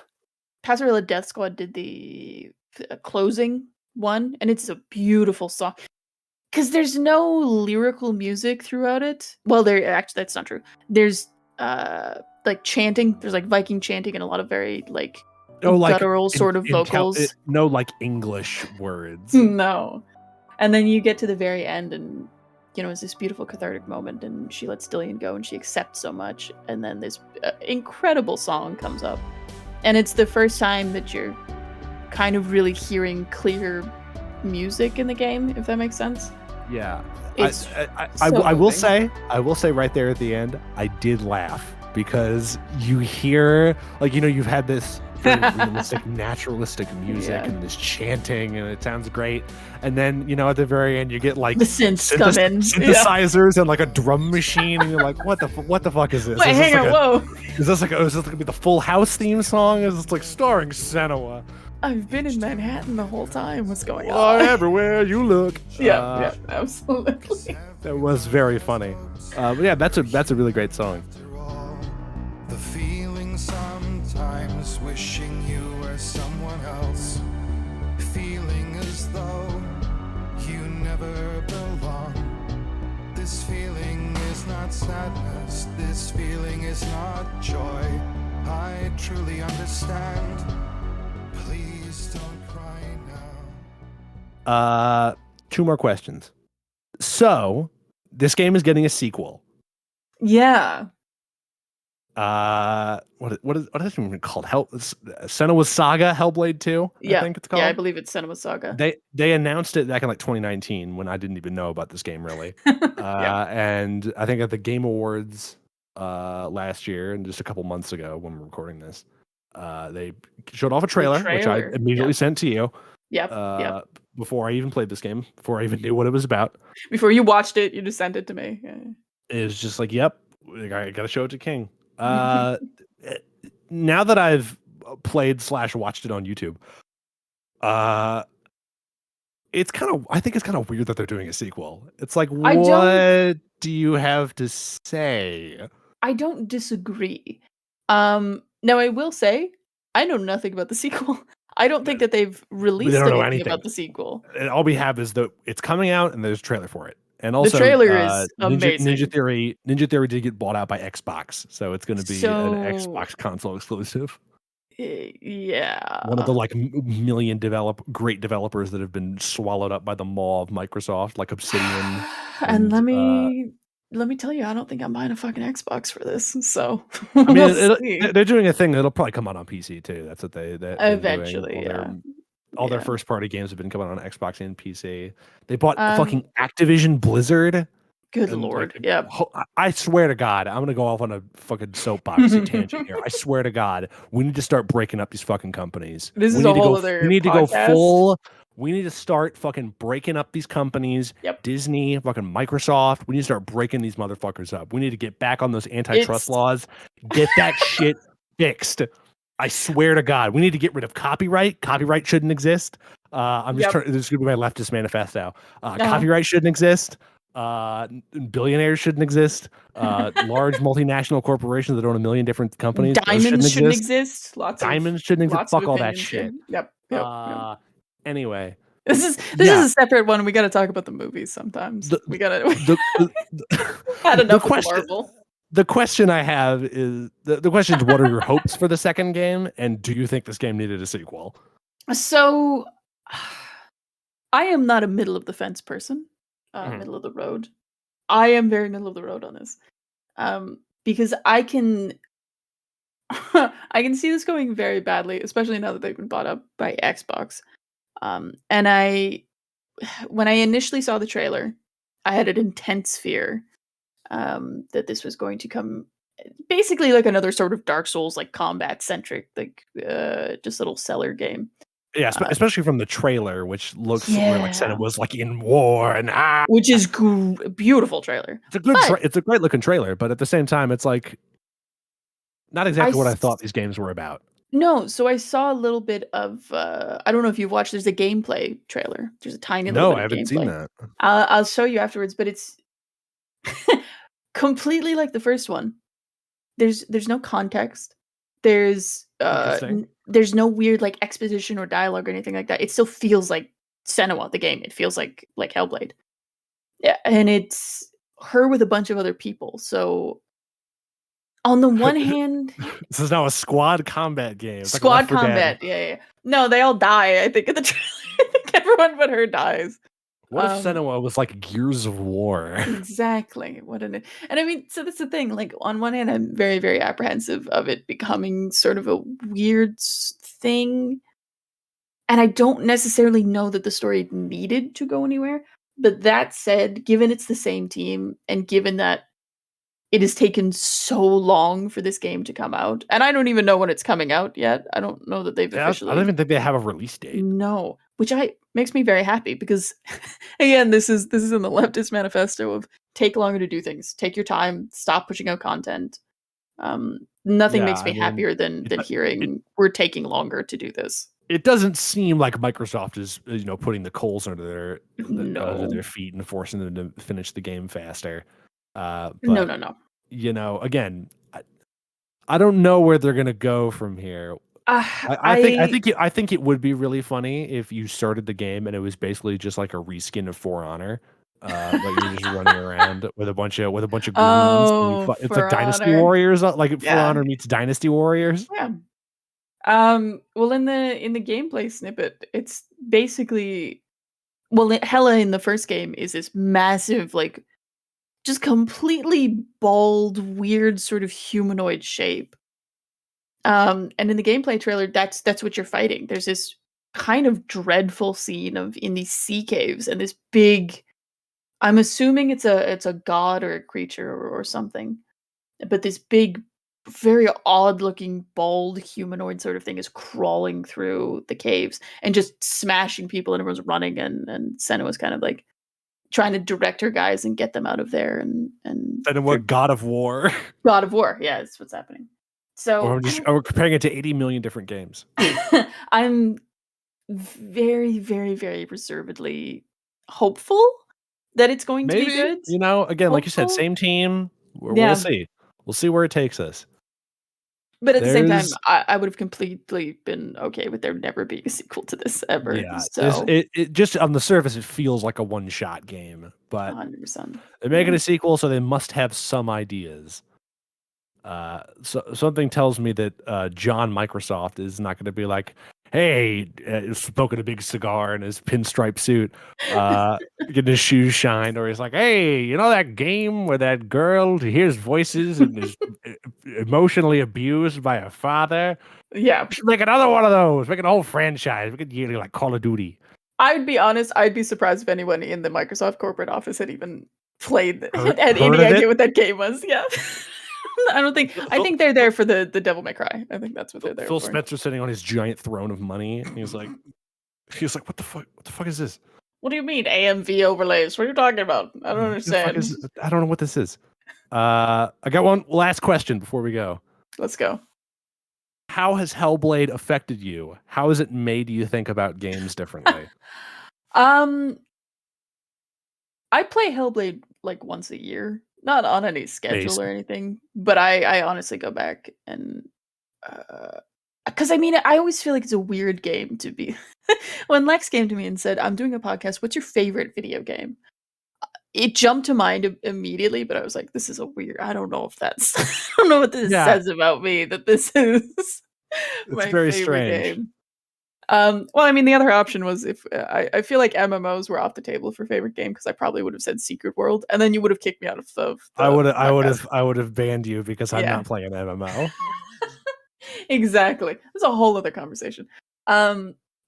Passerella Death Squad did the closing one, and it's a beautiful song. Because there's no lyrical music throughout it. Well, actually that's not true. There's like chanting. There's like Viking chanting and a lot of very like guttural sort of vocals. No, like English words. No. And then you get to the very end and it's this beautiful cathartic moment and she lets Dillian go and she accepts so much and then this incredible song comes up. And it's the first time that you're kind of really hearing clear music in the game, if that makes sense. Yeah. It's I will moving. say right there at the end, I did laugh because you hear you've had this very realistic, naturalistic music and this chanting and it sounds great. And then, at the very end you get like the synths come in. Synthesizers and like a drum machine and you're like, what the fuck is this? Wait, hang on, whoa. Is this gonna be the Full House theme song? Is this like starring Senua? I've been in Manhattan the whole time. What's going on? on? Everywhere you look. Yeah, absolutely. That was very funny. But yeah, that's a really great song. The feeling sometimes wishing you were someone else. Feeling as though you never belong. This feeling is not sadness. This feeling is not joy. I truly understand. Please don't cry now. 2 more questions. So, this game is getting a sequel. Yeah. What is it even called? Senua's Saga, Hellblade 2, I think it's called. Yeah, I believe it's Senua Saga. They announced it back in like 2019 when I didn't even know about this game really. And I think at the Game Awards last year and just a couple months ago when we're recording this, they showed off a trailer. Which I immediately sent to you. Yep. Before I even played this game, before I even knew what it was about. Before you watched it, you just sent it to me. Yeah. It was just like, yep, I gotta show it to King. Now that I've played / watched it on YouTube, I think it's kind of weird that they're doing a sequel. It's like, what do you have to say? I don't disagree. Now I will say, I know nothing about the sequel. I don't think that they've released anything about the sequel. And all we have is that it's coming out and there's a trailer for it. And also, the trailer is amazing. Ninja Theory did get bought out by Xbox, so it's going to be an Xbox console exclusive. Yeah, one of the like million great developers that have been swallowed up by the maw of Microsoft, like Obsidian. And let me tell you, I don't think I'm buying a fucking Xbox for this. So I mean, they're doing a thing that'll probably come out on PC too. That's what they're eventually. Doing. All their first party games have been coming on Xbox and PC. They bought fucking Activision Blizzard. Good And like, lord. Yep. I swear to God, I'm gonna go off on a fucking soapbox tangent here. I swear to God, we need to start breaking up these fucking companies. This we is need a to whole go. other We need to go podcast. full. We need to start fucking breaking up these companies. Yep. Disney, fucking Microsoft. We need to start breaking these motherfuckers up. We need to get back on those antitrust laws. Get that shit fixed. I swear to God, we need to get rid of copyright. Copyright shouldn't exist. I'm just trying. This is gonna be my leftist manifesto. Copyright shouldn't exist. Billionaires shouldn't exist. Large multinational corporations that own a million different companies. Diamonds shouldn't exist. Diamonds shouldn't exist. Fuck all that shit. Yep. Anyway, this is a separate one. We got to talk about the movies sometimes. We got to. Had enough of Marvel. The question I have is the question is, what are your hopes for the second game, and do you think this game needed a sequel? So, I am not a middle of the fence person. Middle of the road. I am very middle of the road on this, because I can I can see this going very badly, especially now that they've been bought up by Xbox. And when I initially saw the trailer, I had an intense fear that this was going to come basically like another sort of Dark Souls, like combat centric, like just little seller game. Yeah, especially from the trailer, which looks where like Senua was like in war and which is beautiful trailer. It's a great looking trailer, but at the same time, it's like not exactly what I thought these games were about. No, so I saw a little bit of I don't know if you've watched. There's a gameplay trailer. There's a tiny little bit of gameplay. No, I haven't seen that. I'll show you afterwards, but it's completely like the first one. There's no context. There's no weird like exposition or dialogue or anything like that. It still feels like Senua, the game. It feels like Hellblade. Yeah, and it's her with a bunch of other people. So on the one hand, this is now a squad combat game. It's squad combat. Yeah. No, they all die. I think in the trailer. I think everyone but her dies. What if Senua was like Gears of War? Exactly. And I mean, so that's the thing. Like on one hand, I'm very, very apprehensive of it becoming sort of a weird thing. And I don't necessarily know that the story needed to go anywhere. But that said, given it's the same team and given that it has taken so long for this game to come out, and I don't even know when it's coming out yet. I don't know that they've officially. I don't even think they have a release date. No, which makes me very happy because, again, this is in the leftist manifesto of take longer to do things, take your time, stop pushing out content. Nothing makes me happier than hearing we're taking longer to do this. It doesn't seem like Microsoft is putting the coals under their feet and forcing them to finish the game faster. But, no. Again, I don't know where they're gonna go from here. I think it would be really funny if you started the game and it was basically just like a reskin of For Honor. Like you're just running around with a bunch of goons. It's like Dynasty Warriors, like For Honor meets Dynasty Warriors. Yeah. Well, in the gameplay snippet, it's basically Hela in the first game is this massive, like, just completely bald, weird sort of humanoid shape. And in the gameplay trailer, that's what you're fighting. There's this kind of dreadful scene in these sea caves and this big. I'm assuming it's a god or a creature or something, but this big, very odd-looking, bald humanoid sort of thing is crawling through the caves and just smashing people, and everyone's running, and Senua's kind of like trying to direct her guys and get them out of there. And Senua, God of War. God of War, yeah, that's what's happening. So we're comparing it to 80 million different games. I'm very, very, very reservedly hopeful that it's going to be good. Again, hopeful. Like you said, same team. We'll see. We'll see where it takes us. But at the same time, I would have completely been okay with there never being a sequel to this ever. Yeah, so it just on the surface, it feels like a one-shot game, but 100%. They're making a sequel, so they must have some ideas. So something tells me that John Microsoft is not going to be like, hey, smoking a big cigar in his pinstripe suit, getting his shoes shined, or he's like, hey, that game where that girl hears voices and is emotionally abused by a father? Yeah. We should make another one of those. Make a whole franchise. Make it yearly like Call of Duty. I'd be honest, I'd be surprised if anyone in the Microsoft corporate office had even played Heard- had heard any of idea it? what that game was. Yeah. I don't think. I think they're there for the Devil May Cry. I think that's what they're there Phil for. Spencer sitting on his giant throne of money, and he's like, what the fuck? What the fuck is this? What do you mean AMV overlays? What are you talking about? I don't What the fuck understand. I don't know what this is. I got one last question before we go. Let's go. How has Hellblade affected you? How has it made you think about games differently? I play Hellblade like once a year, not on any schedule or anything, but I honestly go back and because I mean I always feel like it's a weird game to be. When Lex came to me and said, "I'm doing a podcast. What's your favorite video game?" It jumped to mind immediately, but I was like, "This is a weird. I don't know if that's. I don't know what this Yeah. says about me that this is my very favorite strange. game." Well, I mean, the other option was if I feel like MMOs were off the table for favorite game because I probably would have said Secret World, and then you would have kicked me out of the. I would podcast. have banned you because I'm Yeah. not playing an MMO. Exactly. That's a whole other conversation.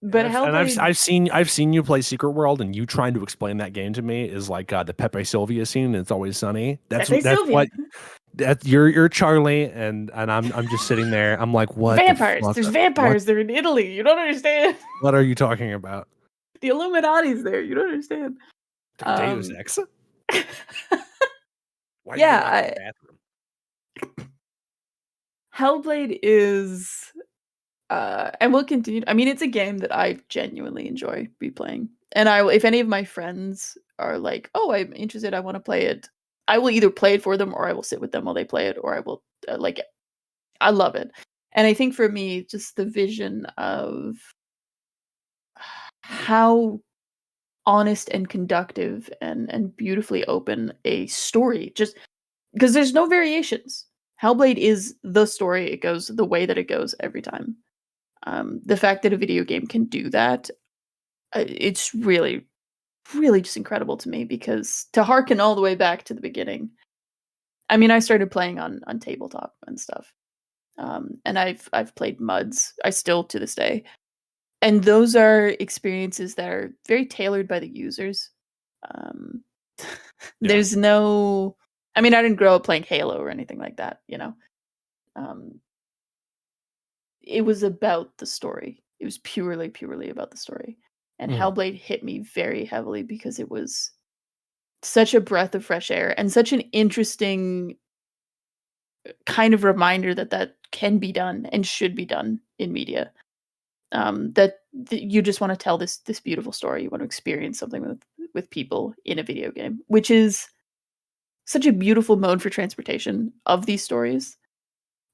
But Hellblade, I've seen you play Secret World, and you trying to explain that game to me is like the Pepe Sylvia scene. It's Always Sunny. That's Sylvia. what you're Charlie, and I'm just sitting there. I'm like, what? vampires. The fuck? There's vampires. They're in Italy. You don't understand. What are you talking about? The Illuminati's there. You don't understand. Deus Ex. Why Yeah, you in the bathroom? Hellblade is and will continue. I mean, it's a game that I genuinely enjoy replaying. And if any of my friends are like, "Oh, I'm interested. I want to play it," I will either play it for them, or I will sit with them while they play it, or I will like it. I love it. And I think for me, just the vision of how honest and conductive and beautifully open a story, just because there's no variations. Hellblade is the story. It goes the way that it goes every time. The fact that a video game can do that, it's really, really just incredible to me, because to harken all the way back to the beginning, I mean, I started playing on tabletop and stuff, and I've played MUDs. I still to this day, and those are experiences that are very tailored by the users. Um, There's no, I mean, I didn't grow up playing Halo or anything like that, you know. It was about the story. It was purely about the story. And Hellblade hit me very heavily because it was such a breath of fresh air and such an interesting kind of reminder that can be done and should be done in media. That you just want to tell this beautiful story. You want to experience something with people in a video game, which is such a beautiful mode for transportation of these stories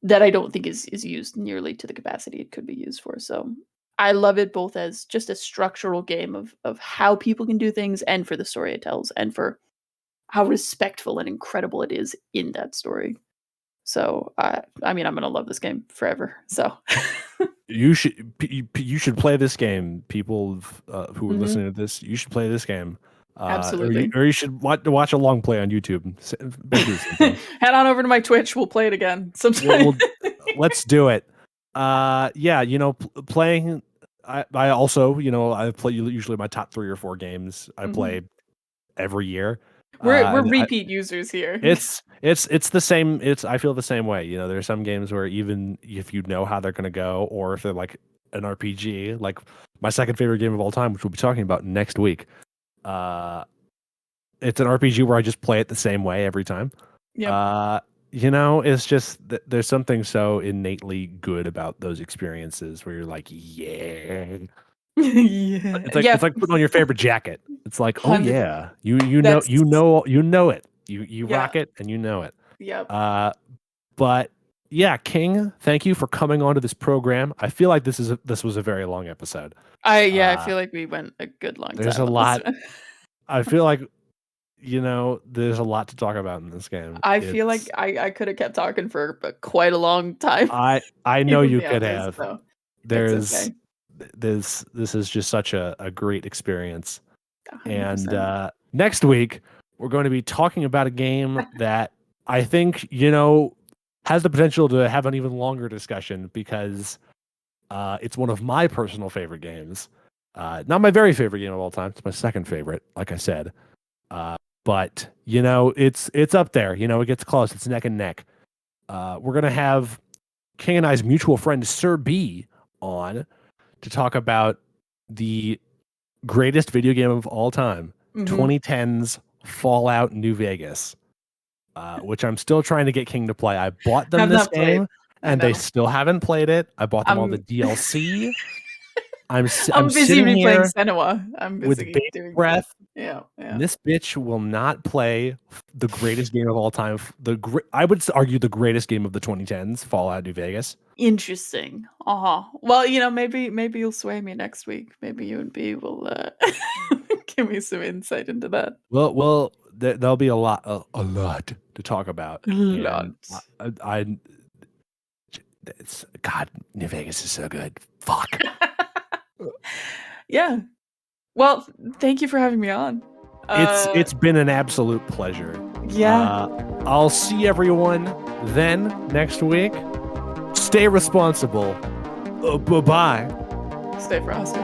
that I don't think is used nearly to the capacity it could be used for. So I love it both as just a structural game of how people can do things, and for the story it tells, and for how respectful and incredible it is in that story. So I mean, I'm gonna love this game forever. So You should play this game. People who are Mhm. listening to this, you should play this game. Absolutely. Or you should watch a long play on YouTube. Basically the same thing. Head on over to my Twitch. We'll play it again sometime. Let's do it. Yeah, you know, playing. I also, you know, I play usually my top 3 or 4 games. I play every year. We're and repeat users here. It's the same. I feel the same way. You know, there's some games where even if you know how they're gonna go, or if they're like an RPG, like my second favorite game of all time, which we'll be talking about next week. It's an RPG where I just play it the same way every time. Yep. You know, it's just there's something so innately good about those experiences where you're like, yeah. Yeah. It's like putting on your favorite jacket. It's like, oh 100 yeah, you know That's- it. You Yeah. rock it and you know it. Yep. But yeah, King, thank you for coming onto this program. I feel like this was a very long episode. I feel like we went a good long time. There's a on this lot. one. I feel like, you know, there's a lot to talk about in this game. I feel like I could have kept talking for quite a long time. I know you Even could on this, have. so There's okay. this is just such a great experience. 100%. And next week we're going to be talking about a game that I think, you know, has the potential to have an even longer discussion, because it's one of my personal favorite games. Not my very favorite game of all time. It's my second favorite, like I said. but it's up there. It gets close. It's neck and neck. We're gonna have King and I's mutual friend Sir B on to talk about the greatest video game of all time, 2010's Fallout New Vegas, which I'm still trying to get King to play. I bought them Have this not played. game, and they still haven't played it. I bought them all the DLC. I'm busy sitting replaying here Senua. I'm with busy bated doing breath. Yeah. And this bitch will not play the greatest game of all time. I would argue the greatest game of the 2010s, Fallout New Vegas. Interesting. Well, maybe you'll sway me next week. Maybe you and B will give me some insight into that. Well, there'll be a lot to talk about. Lot. And God, New Vegas is so good. Fuck. Yeah. Well, thank you for having me on. It's been an absolute pleasure. Yeah. I'll see everyone then next week. Stay responsible. Bye-bye. Stay frosty.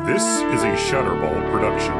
This is a Shutterball production.